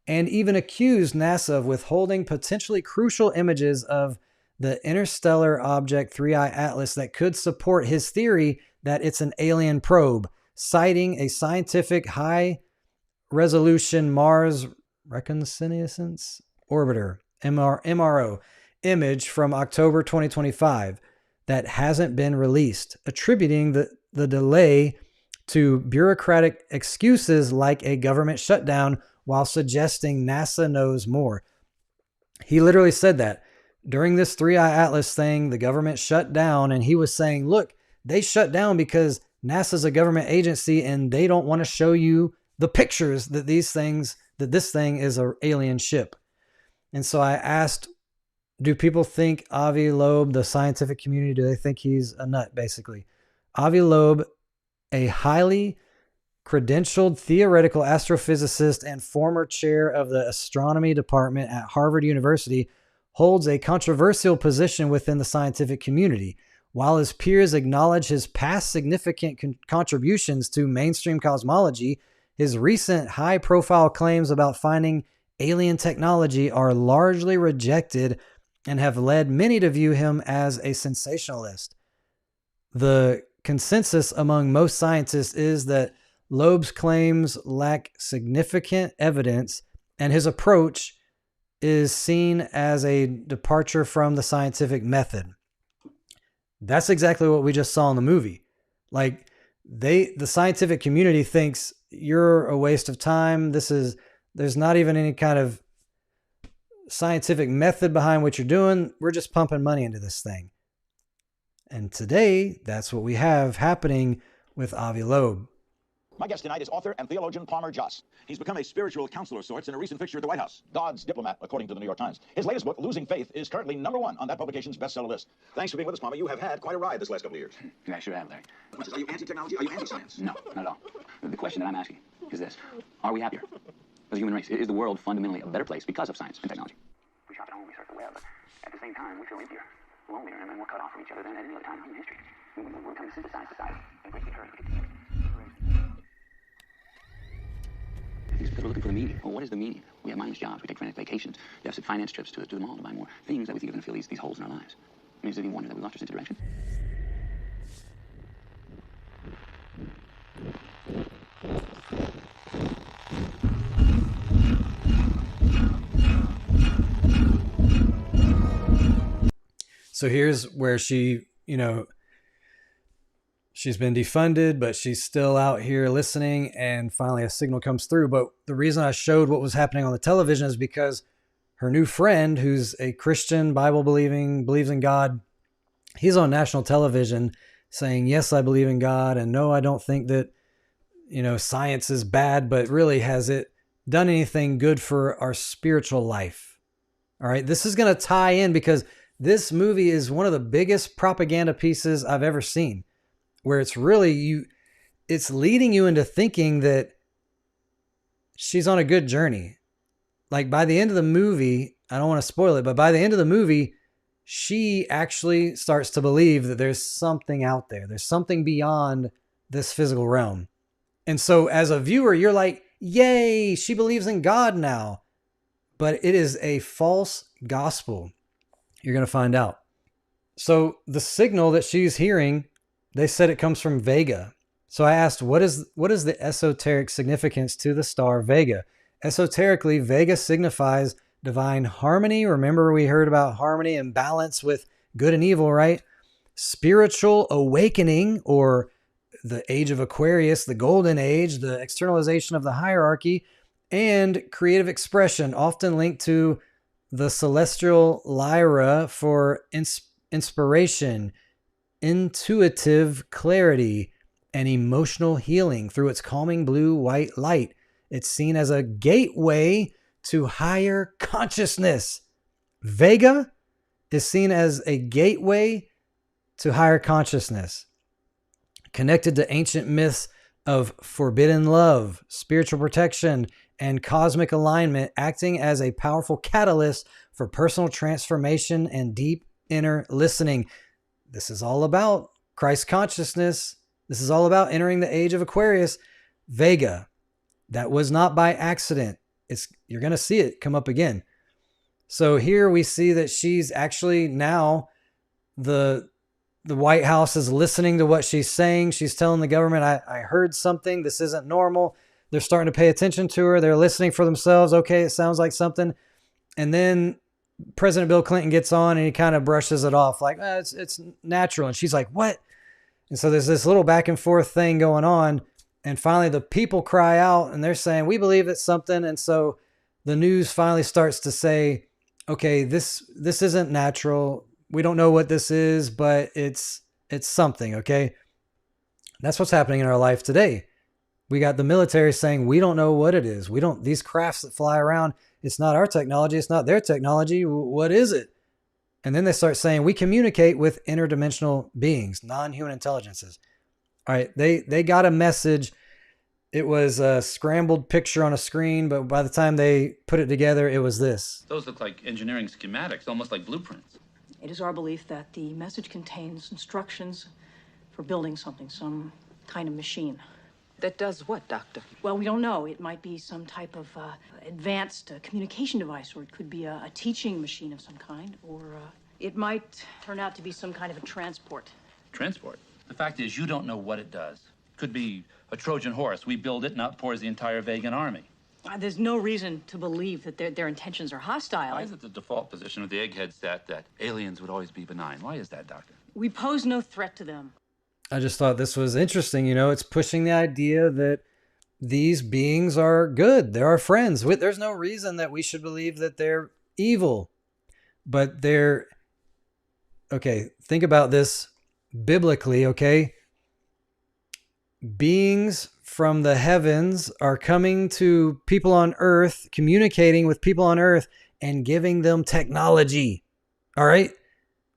S2: and even accused NASA of withholding potentially crucial images of the interstellar object 3I Atlas that could support his theory that it's an alien probe, citing a scientific high-resolution Mars Reconnaissance Orbiter, MRO, image from October 2025 that hasn't been released, attributing the delay to bureaucratic excuses like a government shutdown while suggesting NASA knows more. He literally said that. During this 3I Atlas thing, the government shut down, and he was saying, look, they shut down because NASA's a government agency and they don't want to show you the pictures that this thing is an alien ship. And so I asked, do people think Avi Loeb, the scientific community, do they think he's a nut, basically? Avi Loeb, a highly credentialed theoretical astrophysicist and former chair of the astronomy department at Harvard University, holds a controversial position within the scientific community. While his peers acknowledge his past significant contributions to mainstream cosmology, his recent high-profile claims about finding alien technology are largely rejected and have led many to view him as a sensationalist. The consensus among most scientists is that Loeb's claims lack significant evidence, and his approach is seen as a departure from the scientific method. That's exactly what we just saw in the movie. Like, the scientific community thinks you're a waste of time. There's not even any kind of scientific method behind what you're doing. We're just pumping money into this thing. And today, that's what we have happening with Avi Loeb.
S8: My guest tonight is author and theologian Palmer Joss. He's become a spiritual counselor of sorts and a recent fixture at the White House. God's diplomat, according to the New York Times. His latest book, Losing Faith, is currently #1 on that publication's bestseller list. Thanks for being with us, Palmer. You have had quite a ride this last couple of years.
S9: Yeah, I sure have, Larry.
S8: Are you anti-technology? Are you anti-science?
S9: No, not at all. The question that I'm asking is this. Are we happier as a human race? Is the world fundamentally a better place because of science and technology? We shop at home, we surf the web, but at the same time, we feel emptier, lonelier, and more cut off from each other than at any other time in human history. We're becoming a synthesized society in which the current People are looking for the meaning. Well, what is the meaning? We have mindless jobs. We take frantic vacations. Deficit finance trips to the mall to buy more things that we think are going to fill these holes in our lives. I mean, is it any wonder that we lost our sense of direction?
S2: So here's where she, she's been defunded, but she's still out here listening, and finally a signal comes through. But the reason I showed what was happening on the television is because her new friend, who's a Christian, Bible-believing, believes in God, he's on national television saying, yes, I believe in God, and no, I don't think that, science is bad, but really, has it done anything good for our spiritual life? All right, this is going to tie in because this movie is one of the biggest propaganda pieces I've ever seen, where it's really it's leading you into thinking that she's on a good journey. Like, by the end of the movie, I don't want to spoil it, but by the end of the movie, she actually starts to believe that there's something out there. There's something beyond this physical realm. And so as a viewer, you're like, yay, she believes in God now. But it is a false gospel. You're going to find out. So the signal that she's hearing, they said it comes from Vega. So I asked, what is the esoteric significance to the star Vega? Esoterically, Vega signifies divine harmony. Remember, we heard about harmony and balance with good and evil, right? Spiritual awakening, or the age of Aquarius, the golden age, the externalization of the hierarchy, and creative expression, often linked to the celestial lyra for inspiration, intuitive clarity, and emotional healing through its calming blue-white light. It's seen as a gateway to higher consciousness. Vega is seen as a gateway to higher consciousness, connected to ancient myths of forbidden love, spiritual protection, and cosmic alignment, acting as a powerful catalyst for personal transformation and deep inner listening. This is all about Christ consciousness. This is all about entering the age of Aquarius. Vega, that was not by accident. You're going to see it come up again. So here we see that she's actually now the White House is listening to what she's saying. She's telling the government, I heard something. This isn't normal. They're starting to pay attention to her. They're listening for themselves. Okay, it sounds like something. And then President Bill Clinton gets on and he kind of brushes it off like, it's natural. And she's like, what? And so there's this little back and forth thing going on. And finally the people cry out and they're saying, we believe it's something. And so the news finally starts to say, okay, this isn't natural. We don't know what this is, but it's something, okay? That's what's happening in our life today. We got the military saying, we don't know what it is. These crafts that fly around, it's not our technology. It's not their technology. What is it? And then they start saying, we communicate with interdimensional beings, non-human intelligences. All right, they got a message. It was a scrambled picture on a screen, but by the time they put it together, it was this.
S10: Those look like engineering schematics, almost like blueprints.
S4: It is our belief that the message contains instructions for building something, some kind of machine.
S11: That does what, Doctor?
S4: Well, we don't know. It might be some type of advanced communication device, or it could be a teaching machine of some kind, or it might turn out to be some kind of a transport.
S10: Transport? The fact is, you don't know what it does. Could be a Trojan horse. We build it and outpours the entire Vegan army.
S4: There's no reason to believe that their intentions are hostile.
S10: Why is it the default position of the egghead set that aliens would always be benign? Why is that, Doctor?
S4: We pose no threat to them.
S2: I just thought this was interesting. You know, it's pushing the idea that these beings are good. They're our friends. There's no reason that we should believe that they're evil. But they're... Okay, think about this biblically, okay? Beings from the heavens are coming to people on earth, communicating with people on earth, and giving them technology. All right?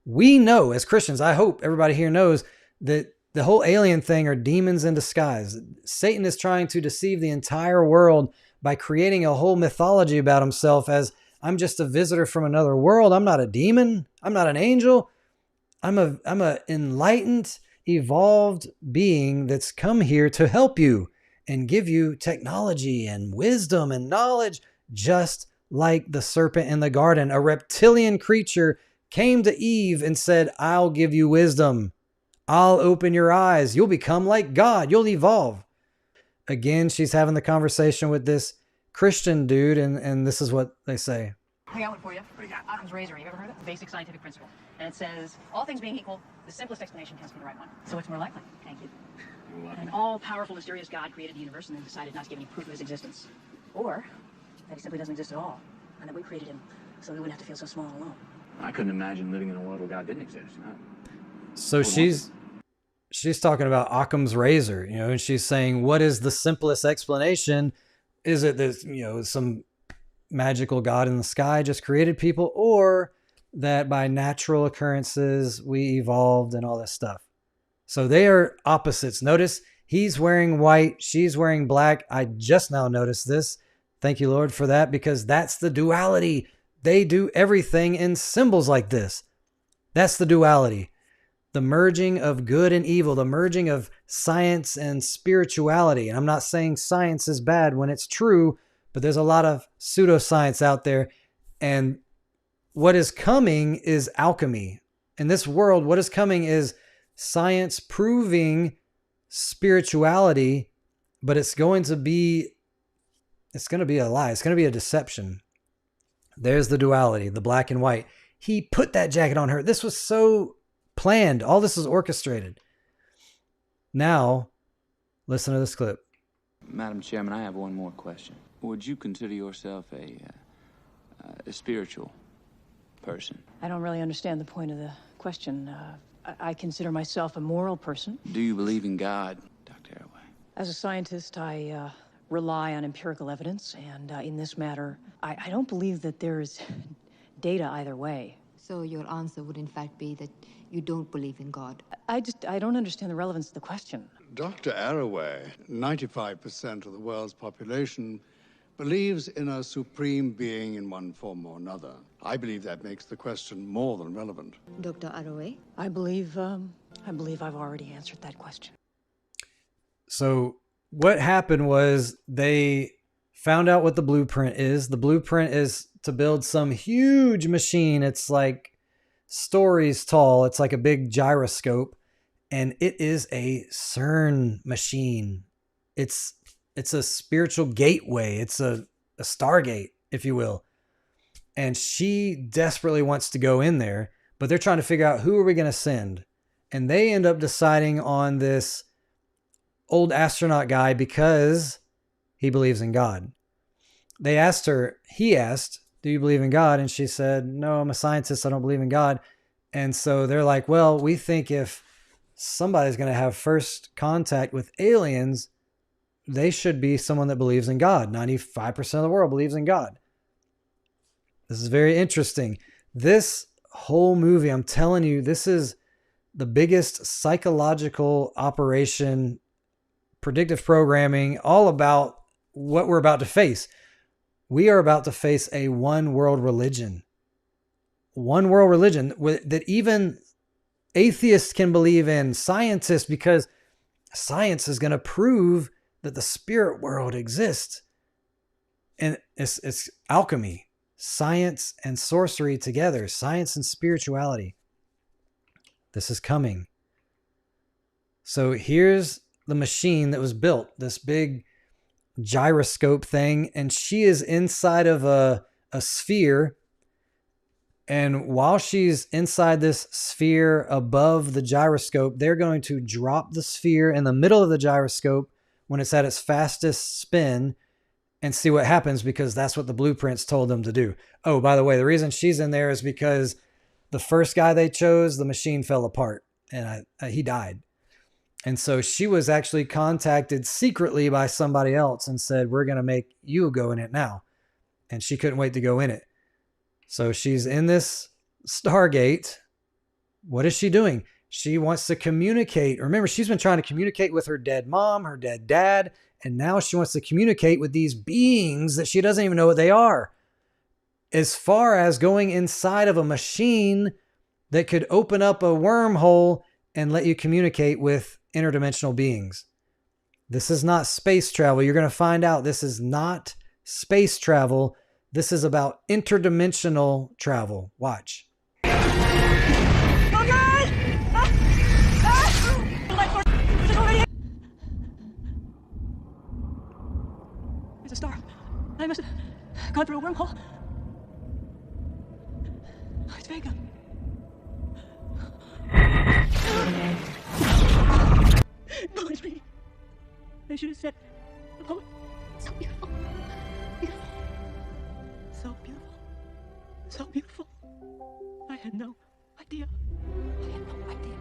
S2: We know as Christians, I hope everybody here knows that the whole alien thing are demons in disguise. Satan is trying to deceive the entire world by creating a whole mythology about himself as, I'm just a visitor from another world. I'm not a demon. I'm not an angel. I'm a enlightened, evolved being that's come here to help you and give you technology and wisdom and knowledge, just like the serpent in the garden. A reptilian creature came to Eve and said, I'll give you wisdom. I'll open your eyes. You'll become like God. You'll evolve. Again, she's having the conversation with this Christian dude, and this is what they say.
S4: I got one for you. What do you got? Occam's razor. You ever heard of it? Basic scientific principle. And it says, all things being equal, the simplest explanation tends to be the right one. So it's more likely. Thank you. An all-powerful, mysterious God created the universe and then decided not to give any proof of his existence. Or that he simply doesn't exist at all, and that we created him so we wouldn't have to feel so small and alone.
S9: I couldn't imagine living in a world where God didn't exist.
S2: So she's talking about Occam's razor, you know, and she's saying, what is the simplest explanation? Is it that, you know, some magical God in the sky just created people, or that by natural occurrences we evolved and all this stuff? So they are opposites. Notice he's wearing white, she's wearing black. I just now noticed this. Thank you, Lord, for that, because that's the duality. They do everything in symbols like this. That's the duality. The merging of good and evil, the merging of science and spirituality. And I'm not saying science is bad when it's true, but there's a lot of pseudoscience out there. And what is coming is alchemy. In this world, what is coming is science proving spirituality, but it's going to be a lie. It's going to be a deception. There's the duality, the black and white. He put that jacket on her. This was so planned. All this is orchestrated. Now, listen to this clip.
S5: Madam Chairman, I have one more question. Would you consider yourself a spiritual person?
S4: I don't really understand the point of the question. I consider myself a moral person.
S5: Do you believe in God, Dr. Arroway?
S4: As a scientist, I rely on empirical evidence, and in this matter, I don't believe that there's data either way.
S12: So your answer would in fact be that you don't believe in God?
S4: I don't understand the relevance of the question.
S12: Dr. Arroway, 95% of the world's population, believes in a supreme being in one form or another. I believe that makes the question more than relevant.
S6: Dr. Arroway?
S4: I believe I've already answered that question.
S2: So what happened was they found out what the blueprint is. The blueprint is to build some huge machine. It's like stories tall. It's like a big gyroscope, and it is a CERN machine. It's a spiritual gateway. It's a Stargate, if you will. And she desperately wants to go in there, but they're trying to figure out who are we going to send. And they end up deciding on this old astronaut guy because he believes in God. He asked, do you believe in God? And she said, no, I'm a scientist. I don't believe in God. And so they're like, well, we think if somebody's going to have first contact with aliens, they should be someone that believes in God. 95% of the world believes in God. This is very interesting. This whole movie, I'm telling you, this is the biggest psychological operation, predictive programming, all about what we're about to face. We are about to face a one world religion. One world religion that even atheists can believe in, scientists, because science is going to prove that the spirit world exists. And it's alchemy, science and sorcery together, science and spirituality. This is coming. So here's the machine that was built, this big gyroscope thing, and she is inside of a sphere. And while she's inside this sphere above the gyroscope, they're going to drop the sphere in the middle of the gyroscope when it's at its fastest spin and see what happens, because that's what the blueprints told them to do. Oh, by the way, the reason she's in there is because the first guy they chose, the machine fell apart and he died. And so she was actually contacted secretly by somebody else and said, we're going to make you go in it now. And she couldn't wait to go in it. So she's in this Stargate. What is she doing? She wants to communicate. Remember, she's been trying to communicate with her dead mom, her dead dad, and now she wants to communicate with these beings that she doesn't even know what they are. As far as going inside of a machine that could open up a wormhole and let you communicate with interdimensional beings. This is not space travel. You're going to find out this is not space travel. This is about interdimensional travel. Watch.
S13: It's a star. I must have gone through a wormhole. It's Vega. Poetry. I should have said the poet.
S3: So beautiful. Beautiful.
S13: So beautiful. So beautiful. I had no idea. I had no idea.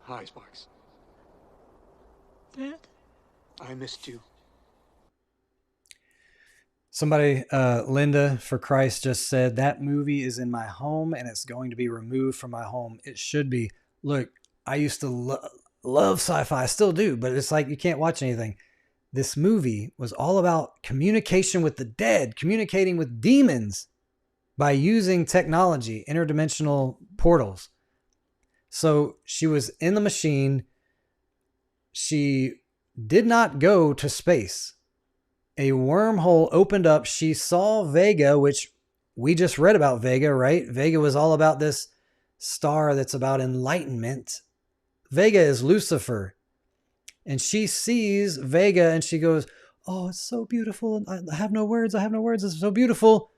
S14: Hi, Sparks.
S13: Dad?
S14: I missed you.
S2: Somebody, Linda for Christ, just said that movie is in my home and it's going to be removed from my home. It should be. Look, I used to love sci-fi. I still do, but it's like you can't watch anything. This movie was all about communication with the dead, communicating with demons by using technology, interdimensional portals. So she was in the machine. She did not go to space. A wormhole opened up. She saw Vega, which we just read about Vega, right? Vega was all about this star that's about enlightenment. Vega is Lucifer. And she sees Vega and she goes, oh, it's so beautiful. I have no words. I have no words. It's so beautiful.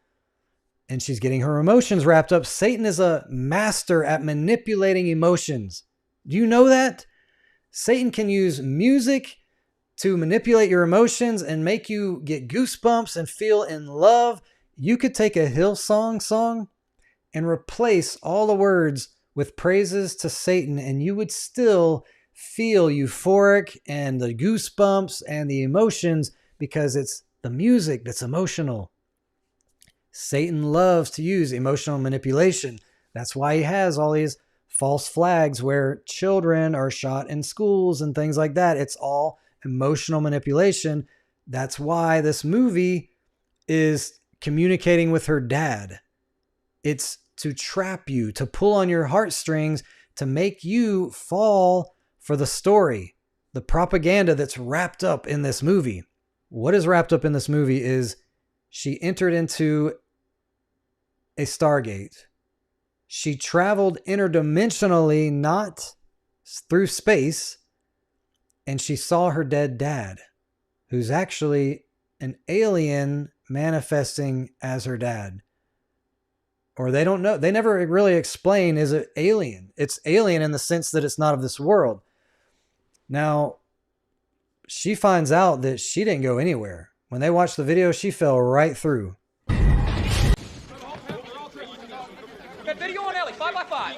S2: And she's getting her emotions wrapped up. Satan is a master at manipulating emotions. Do you know that? Satan can use music to manipulate your emotions and make you get goosebumps and feel in love. You could take a Hillsong song and replace all the words with praises to Satan, and you would still feel euphoric and the goosebumps and the emotions because it's the music that's emotional. Satan loves to use emotional manipulation. That's why he has all these false flags where children are shot in schools and things like that. It's all emotional manipulation. That's why this movie is communicating with her dad. It's to trap you, to pull on your heartstrings, to make you fall for the story, the propaganda that's wrapped up in this movie. What is wrapped up in this movie is she entered into a Stargate. She traveled interdimensionally, not through space, and she saw her dead dad, who's actually an alien manifesting as her dad. Or they don't know. They never really explain, is it alien? It's alien in the sense that it's not of this world. Now, she finds out that she didn't go anywhere. When they watched the video, she fell right through.
S15: Got video on Ellie, 5x5.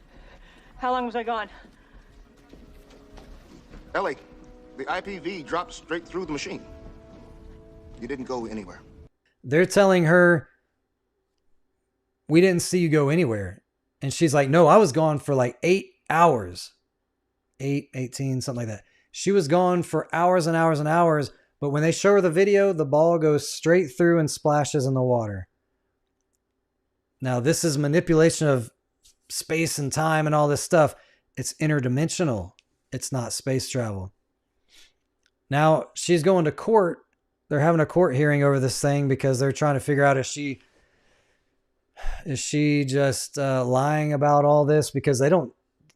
S4: How long was I gone?
S16: Ellie, the IPV dropped straight through the machine. You didn't go anywhere.
S2: They're telling her, we didn't see you go anywhere. And she's like, no, I was gone for like 8 hours. 18, something like that. She was gone for hours and hours and hours. But when they show her the video, the ball goes straight through and splashes in the water. Now, this is manipulation of space and time and all this stuff. It's interdimensional. It's not space travel. Now, she's going to court. They're having a court hearing over this thing because they're trying to figure out is she just lying about all this? Because they don't,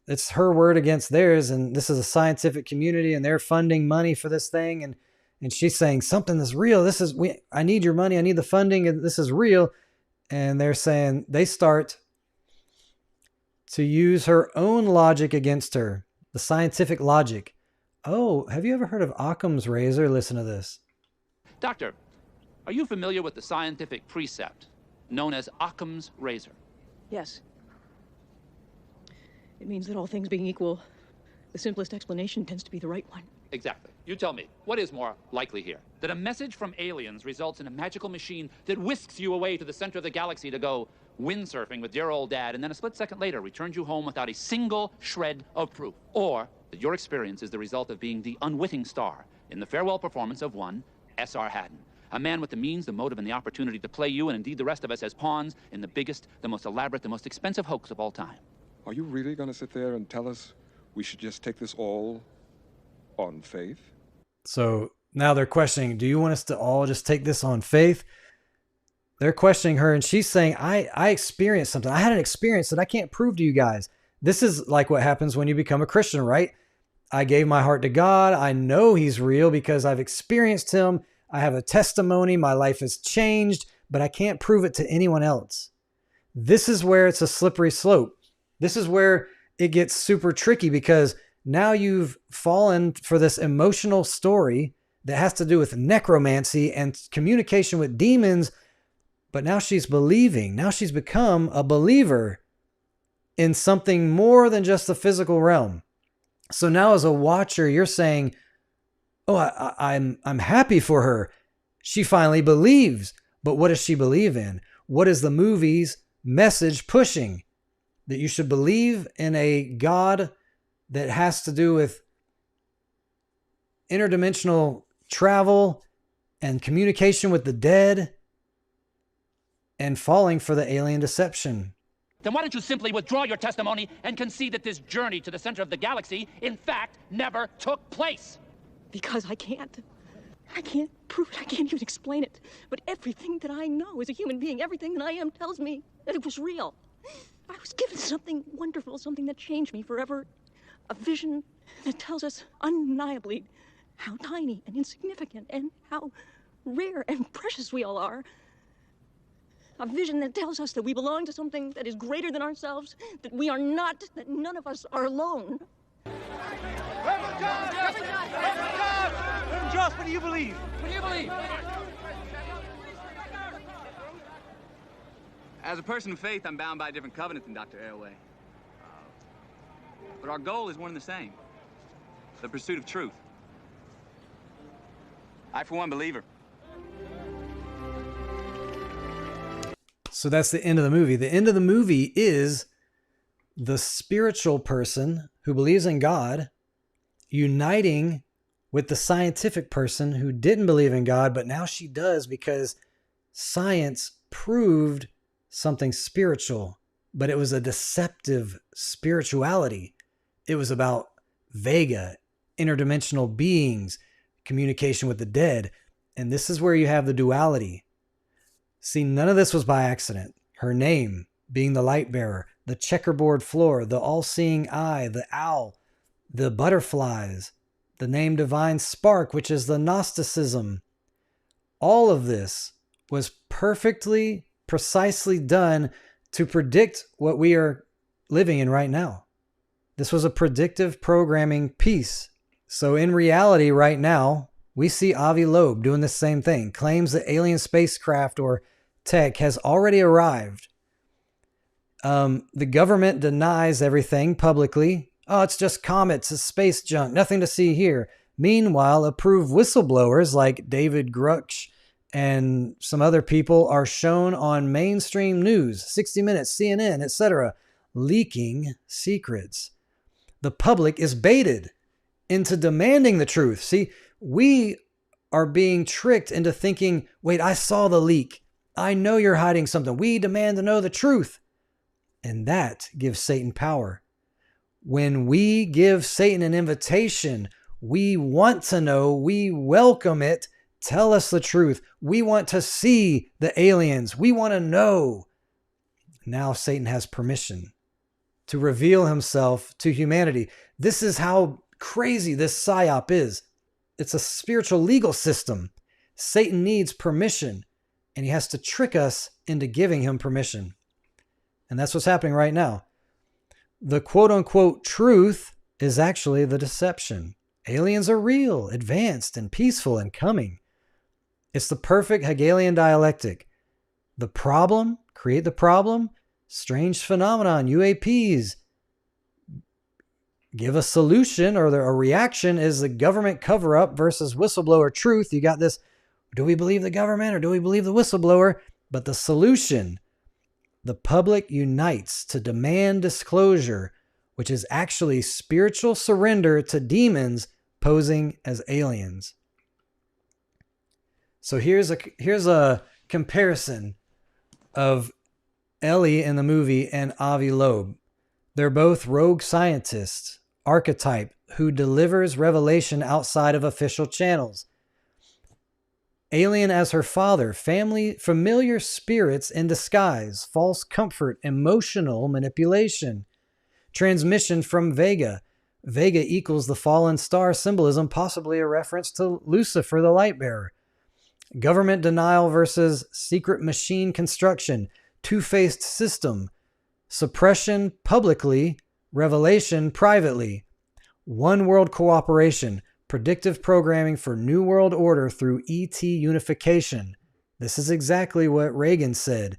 S2: it's her word against theirs. And this is a scientific community and they're funding money for this thing. And she's saying something is real. I need your money. I need the funding. And this is real. And they're saying they start to use her own logic against her. The scientific logic. Oh, have you ever heard of Occam's razor? Listen to this.
S10: Doctor, are you familiar with the scientific precept known as Occam's razor?
S13: Yes. It means that all things being equal, the simplest explanation tends to be the right one.
S10: Exactly. You tell me, what is more likely here? That a message from aliens results in a magical machine that whisks you away to the center of the galaxy to go windsurfing with dear old dad, and then a split second later returns you home without a single shred of proof? Or that your experience is the result of being the unwitting star in the farewell performance of one S.R. Haddon, a man with the means, the motive, and the opportunity to play you and indeed the rest of us as pawns in the biggest, the most elaborate, the most expensive hoax of all time.
S17: Are you really going to sit there and tell us we should just take this all on faith?
S2: So now they're questioning, do you want us to all just take this on faith? They're questioning her and she's saying, I experienced something. I had an experience that I can't prove to you guys. This is like what happens when you become a Christian, right? I gave my heart to God. I know he's real because I've experienced him. I have a testimony. My life has changed, but I can't prove it to anyone else. This is where it's a slippery slope. This is where it gets super tricky because now you've fallen for this emotional story that has to do with necromancy and communication with demons. But now she's believing. Now she's become a believer in something more than just the physical realm. So now as a watcher, you're saying, oh, I'm happy for her. She finally believes. But what does she believe in? What is the movie's message pushing? That you should believe in a God that has to do with interdimensional travel and communication with the dead and falling for the alien deception.
S10: Then why don't you simply withdraw your testimony and concede that this journey to the center of the galaxy, in fact, never took place?
S13: Because I can't. I can't prove it. I can't even explain it. But everything that I know as a human being, everything that I am tells me that it was real. I was given something wonderful, something that changed me forever. A vision that tells us undeniably how tiny and insignificant and how rare and precious we all are. A vision that tells us that we belong to something that is greater than ourselves, that we are not, that none of us are alone.
S15: Josh, what do you believe? What do you believe?
S9: As a person of faith, I'm bound by a different covenant than Dr. Arroway. But our goal is one and the same. The pursuit of truth. I, for one, believer.
S2: So that's the end of the movie. The end of the movie is the spiritual person who believes in God uniting with the scientific person who didn't believe in God, but now she does because science proved something spiritual, but it was a deceptive spirituality. It was about Vega, interdimensional beings, communication with the dead. And this is where you have the duality. See, none of this was by accident. Her name being the light bearer, the checkerboard floor, the all-seeing eye, the owl, the butterflies, the name divine spark, which is the Gnosticism. All of this was perfectly, precisely done to predict what we are living in right now. This was a predictive programming piece. So in reality right now, we see Avi Loeb doing the same thing, claims that alien spacecraft or tech has already arrived. The government denies everything publicly. Oh, it's just comets, it's space junk, nothing to see here. Meanwhile, approved whistleblowers like David Grush and some other people are shown on mainstream news, 60 Minutes, CNN, etc., leaking secrets. The public is baited into demanding the truth. See, we are being tricked into thinking, wait, I saw the leak. I know you're hiding something. We demand to know the truth. And that gives Satan power. When we give Satan an invitation, we want to know, we welcome it. Tell us the truth. We want to see the aliens. We want to know. Now Satan has permission to reveal himself to humanity. This is how crazy this psyop is. It's a spiritual legal system. Satan needs permission, and he has to trick us into giving him permission. And that's what's happening right now. The quote-unquote truth is actually the deception. Aliens are real, advanced, and peaceful and coming. It's the perfect Hegelian dialectic. The problem, create the problem, strange phenomenon, UAPs. Give a solution or a reaction is the government cover-up versus whistleblower truth. You got this, do we believe the government or do we believe the whistleblower? But the solution, the public unites to demand disclosure, which is actually spiritual surrender to demons posing as aliens. So here's a comparison of Ellie in the movie and Avi Loeb. They're both rogue scientists, archetype, who delivers revelation outside of official channels. Alien as her father, familiar spirits in disguise, false comfort, emotional manipulation. Transmission from Vega. Vega equals the fallen star symbolism, possibly a reference to Lucifer, the light bearer. Government denial versus secret machine construction. Two-faced system. Suppression publicly, revelation privately. One world cooperation. Predictive programming for New World Order through ET unification. This is exactly what Reagan said.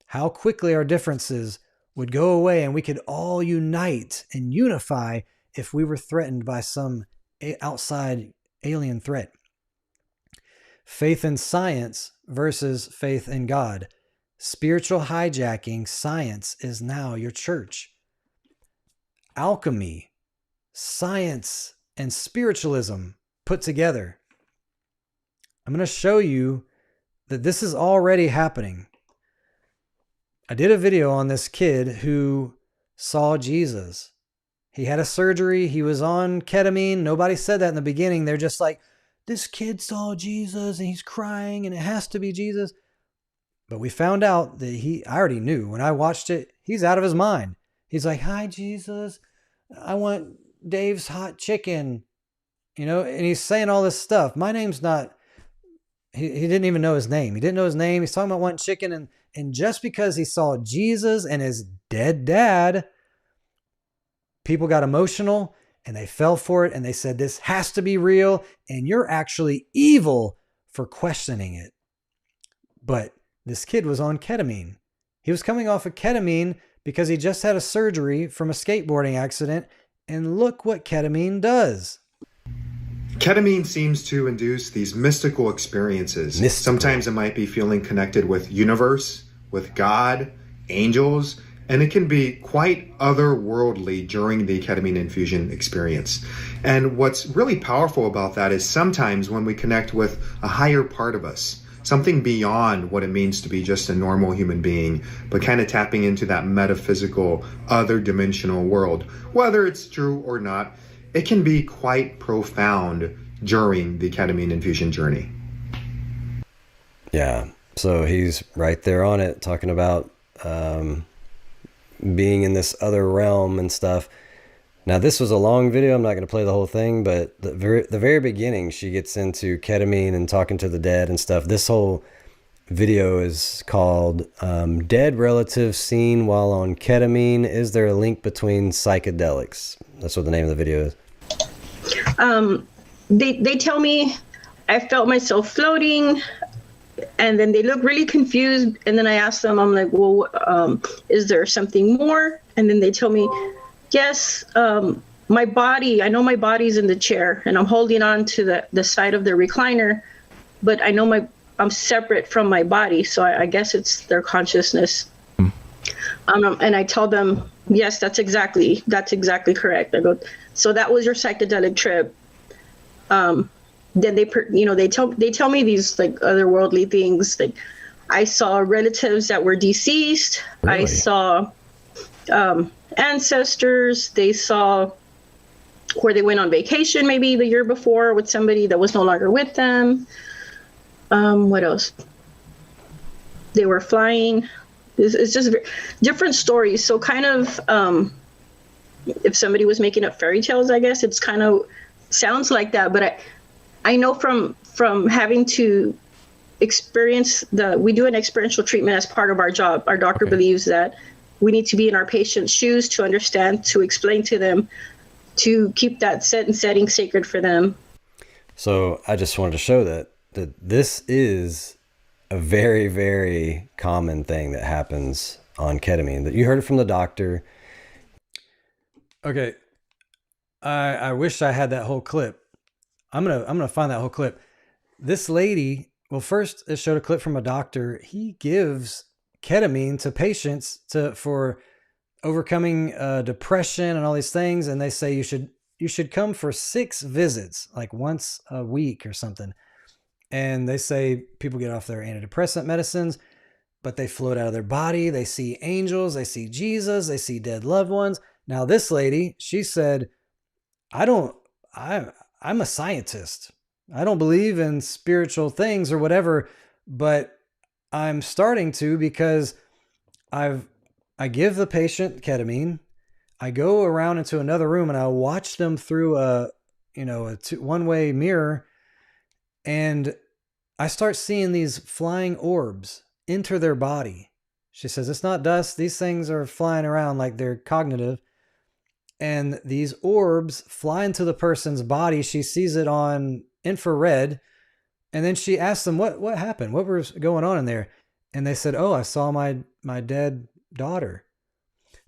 S2: How quickly our differences would go away and we could all unite and unify if we were threatened by some outside alien threat. Faith in science versus faith in God. Spiritual hijacking, science is now your church. Alchemy, science, and spiritualism put together. I'm going to show you that this is already happening. I did a video on this kid who saw Jesus. He had a surgery. He was on ketamine. Nobody said that in the beginning. They're just like, this kid saw Jesus and he's crying and it has to be Jesus. But we found out that I already knew when I watched it, he's out of his mind. He's like, hi, Jesus. I want Dave's hot chicken, and he's saying all this stuff. My name's not, he didn't even know his name. He didn't know his name. He's talking about wanting chicken. And just because he saw Jesus and his dead dad, people got emotional and they fell for it. And they said, this has to be real. And you're actually evil for questioning it. But this kid was on ketamine. He was coming off of ketamine because he just had a surgery from a skateboarding accident. And look what ketamine does.
S18: Ketamine seems to induce these mystical experiences. Sometimes it might be feeling connected with universe with God, angels, and it can be quite otherworldly during the ketamine infusion experience. And what's really powerful about that is sometimes when we connect with a higher part of us, something beyond what it means to be just a normal human being, but kind of tapping into that metaphysical, other dimensional world, whether it's true or not, it can be quite profound during the ketamine infusion journey.
S19: Yeah, so he's right there on it, talking about being in this other realm and stuff. Now, this was a long video. I'm not going to play the whole thing, but the very beginning, she gets into ketamine and talking to the dead and stuff. This whole video is called Dead Relatives Seen While on Ketamine. Is there a link between psychedelics? That's what the name of the video is.
S13: They tell me I felt myself floating, and then they look really confused. And then I ask them, I'm like, well, is there something more? And then they tell me, yes, my body, I know my body's in the chair and I'm holding on to the side of the recliner, but I know I'm separate from my body. So I guess it's their consciousness. And I tell them, yes, that's exactly correct. I go, so that was your psychedelic trip. Then they tell me these like otherworldly things. Like I saw relatives that were deceased. Really? I saw ancestors. They saw where they went on vacation maybe the year before with somebody that was no longer with them. What else? They were flying. It's just different stories. So kind of if somebody was making up fairy tales, I guess it's kind of sounds like that. But I know from having to experience we do an experiential treatment as part of our job. Our doctor believes that we need to be in our patient's shoes to understand, to explain to them, to keep that set and setting sacred for them.
S19: So I just wanted to show that this is a very, very common thing that happens on ketamine. That you heard it from the doctor.
S2: Okay. I wish I had that whole clip. I'm gonna find that whole clip. This lady, well, first it showed a clip from a doctor. He gives ketamine to patients for overcoming depression and all these things, and they say you should come for 6 visits, like once a week or something. And they say people get off their antidepressant medicines, but they float out of their body. They see angels, they see Jesus, they see dead loved ones. Now this lady, she said, I'm a scientist. I don't believe in spiritual things or whatever, but I'm starting to because I give the patient ketamine. I go around into another room and I watch them through a one-way mirror, and I start seeing these flying orbs enter their body. She says, it's not dust. These things are flying around like they're cognitive. And these orbs fly into the person's body. She sees it on infrared. And then she asks them, what happened? What was going on in there? And they said, oh, I saw my dead daughter.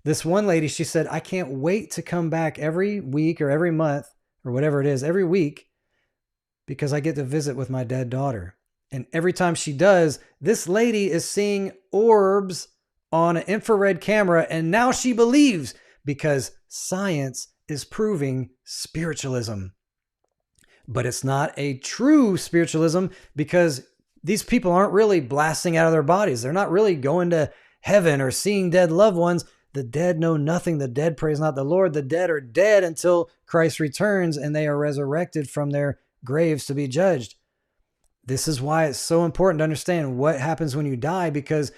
S2: This one lady, she said, I can't wait to come back every week or every month or whatever it is, every week, because I get to visit with my dead daughter. And every time she does, this lady is seeing orbs on an infrared camera. And now she believes because science is proving spiritualism. But it's not a true spiritualism because these people aren't really blasting out of their bodies. They're not really going to heaven or seeing dead loved ones. The dead know nothing. The dead praise not the Lord. The dead are dead until Christ returns and they are resurrected from their graves to be judged. This is why it's so important to understand what happens when you die, because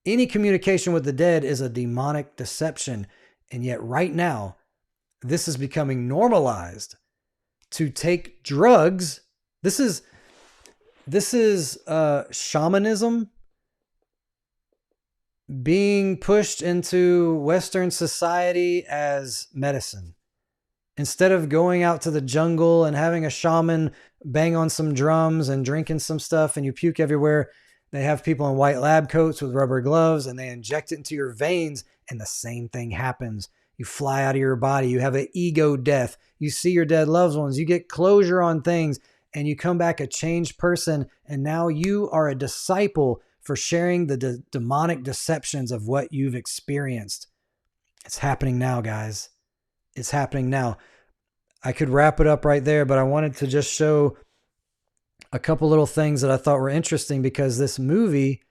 S2: any communication with the dead is a demonic deception. And yet right now, this is becoming normalized to take drugs. This is shamanism being pushed into Western society as medicine. Instead of going out to the jungle and having a shaman bang on some drums and drinking some stuff and you puke everywhere, they have people in white lab coats with rubber gloves and they inject it into your veins and the same thing happens. You fly out of your body. You have an ego death. You see your dead loved ones. You get closure on things and you come back a changed person. And now you are a disciple for sharing the demonic deceptions of what you've experienced. It's happening now, guys. It's happening now. I could wrap it up right there, but I wanted to just show a couple little things that I thought were interesting, because this movie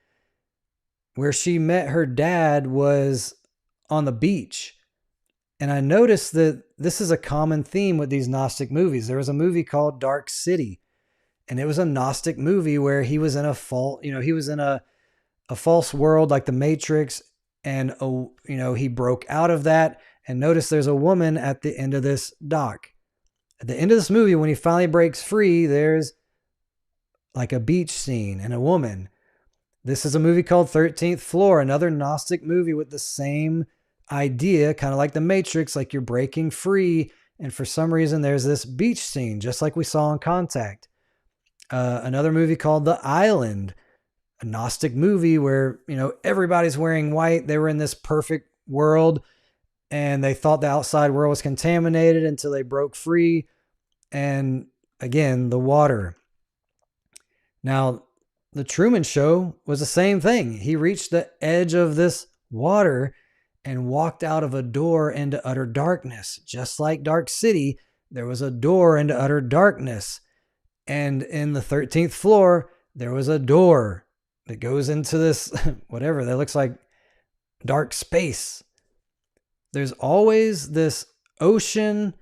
S2: where she met her dad was on the beach. And I noticed that this is a common theme with these Gnostic movies. There was a movie called Dark City, and it was a Gnostic movie where he was in a false world like the Matrix, and he broke out of that. And notice there's a woman at the end of this doc. At the end of this movie, when he finally breaks free, there's like a beach scene and a woman. This is a movie called 13th Floor, another Gnostic movie with the same idea, kind of like the Matrix, like you're breaking free. And for some reason, there's this beach scene, just like we saw in Contact. Another movie called The Island, a Gnostic movie where, everybody's wearing white. They were in this perfect world, and they thought the outside world was contaminated until they broke free. And again, the water. Now, the Truman Show was the same thing. He reached the edge of this water and walked out of a door into utter darkness. Just like Dark City, there was a door into utter darkness. And in the 13th Floor, there was a door that goes into this, whatever, that looks like dark space. There's always this ocean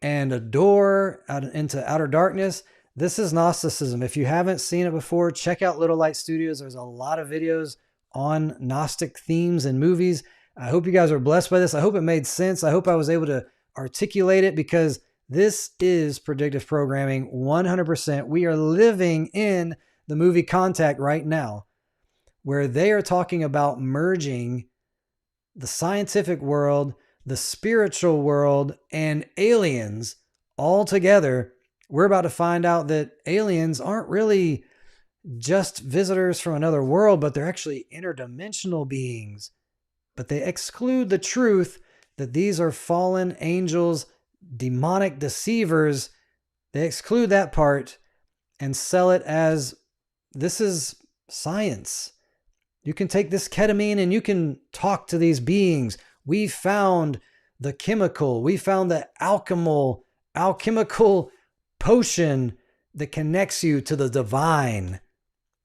S2: and a door out into outer darkness. This is Gnosticism. If you haven't seen it before, check out Little Light Studios. There's a lot of videos on Gnostic themes and movies. I hope you guys are blessed by this. I hope it made sense. I hope I was able to articulate it, because this is predictive programming 100%. We are living in the movie Contact right now, where they are talking about merging the scientific world, the spiritual world, and aliens all together. We're about to find out that aliens aren't really just visitors from another world, but they're actually interdimensional beings. But they exclude the truth that these are fallen angels, demonic deceivers. They exclude that part and sell it as this is science. You can take this ketamine and you can talk to these beings. We found the chemical. We found the alchemical potion that connects you to the divine.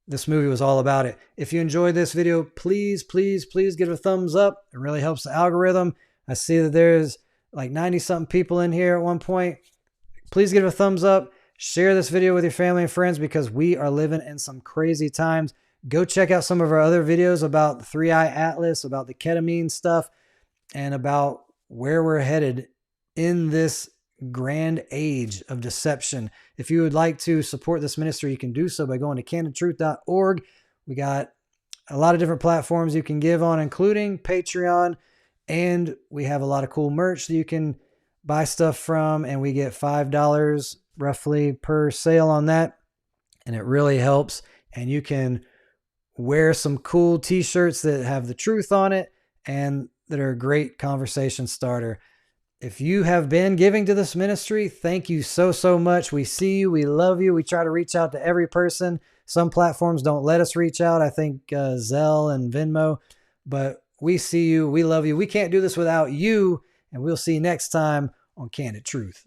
S2: This movie was all about it. If you enjoyed this video, please, please, please give it a thumbs up. It really helps the algorithm. I see that there's like 90-something people in here at one point. Please give it a thumbs up. Share this video with your family and friends, because we are living in some crazy times. Go check out some of our other videos about the 3-Eye Atlas, about the ketamine stuff, and about where we're headed in this grand age of deception. If you would like to support this ministry, you can do so by going to CandidTruthOrg. We got a lot of different platforms you can give on, including Patreon, and we have a lot of cool merch that you can buy stuff from, and we get $5 roughly per sale on that, and it really helps. And you can wear some cool t-shirts that have the truth on it and that are a great conversation starter. If you have been giving to this ministry, thank you so, so much. We see you. We love you. We try to reach out to every person. Some platforms don't let us reach out. I think Zelle and Venmo, but we see you. We love you. We can't do this without you. And we'll see you next time on Candid Truth.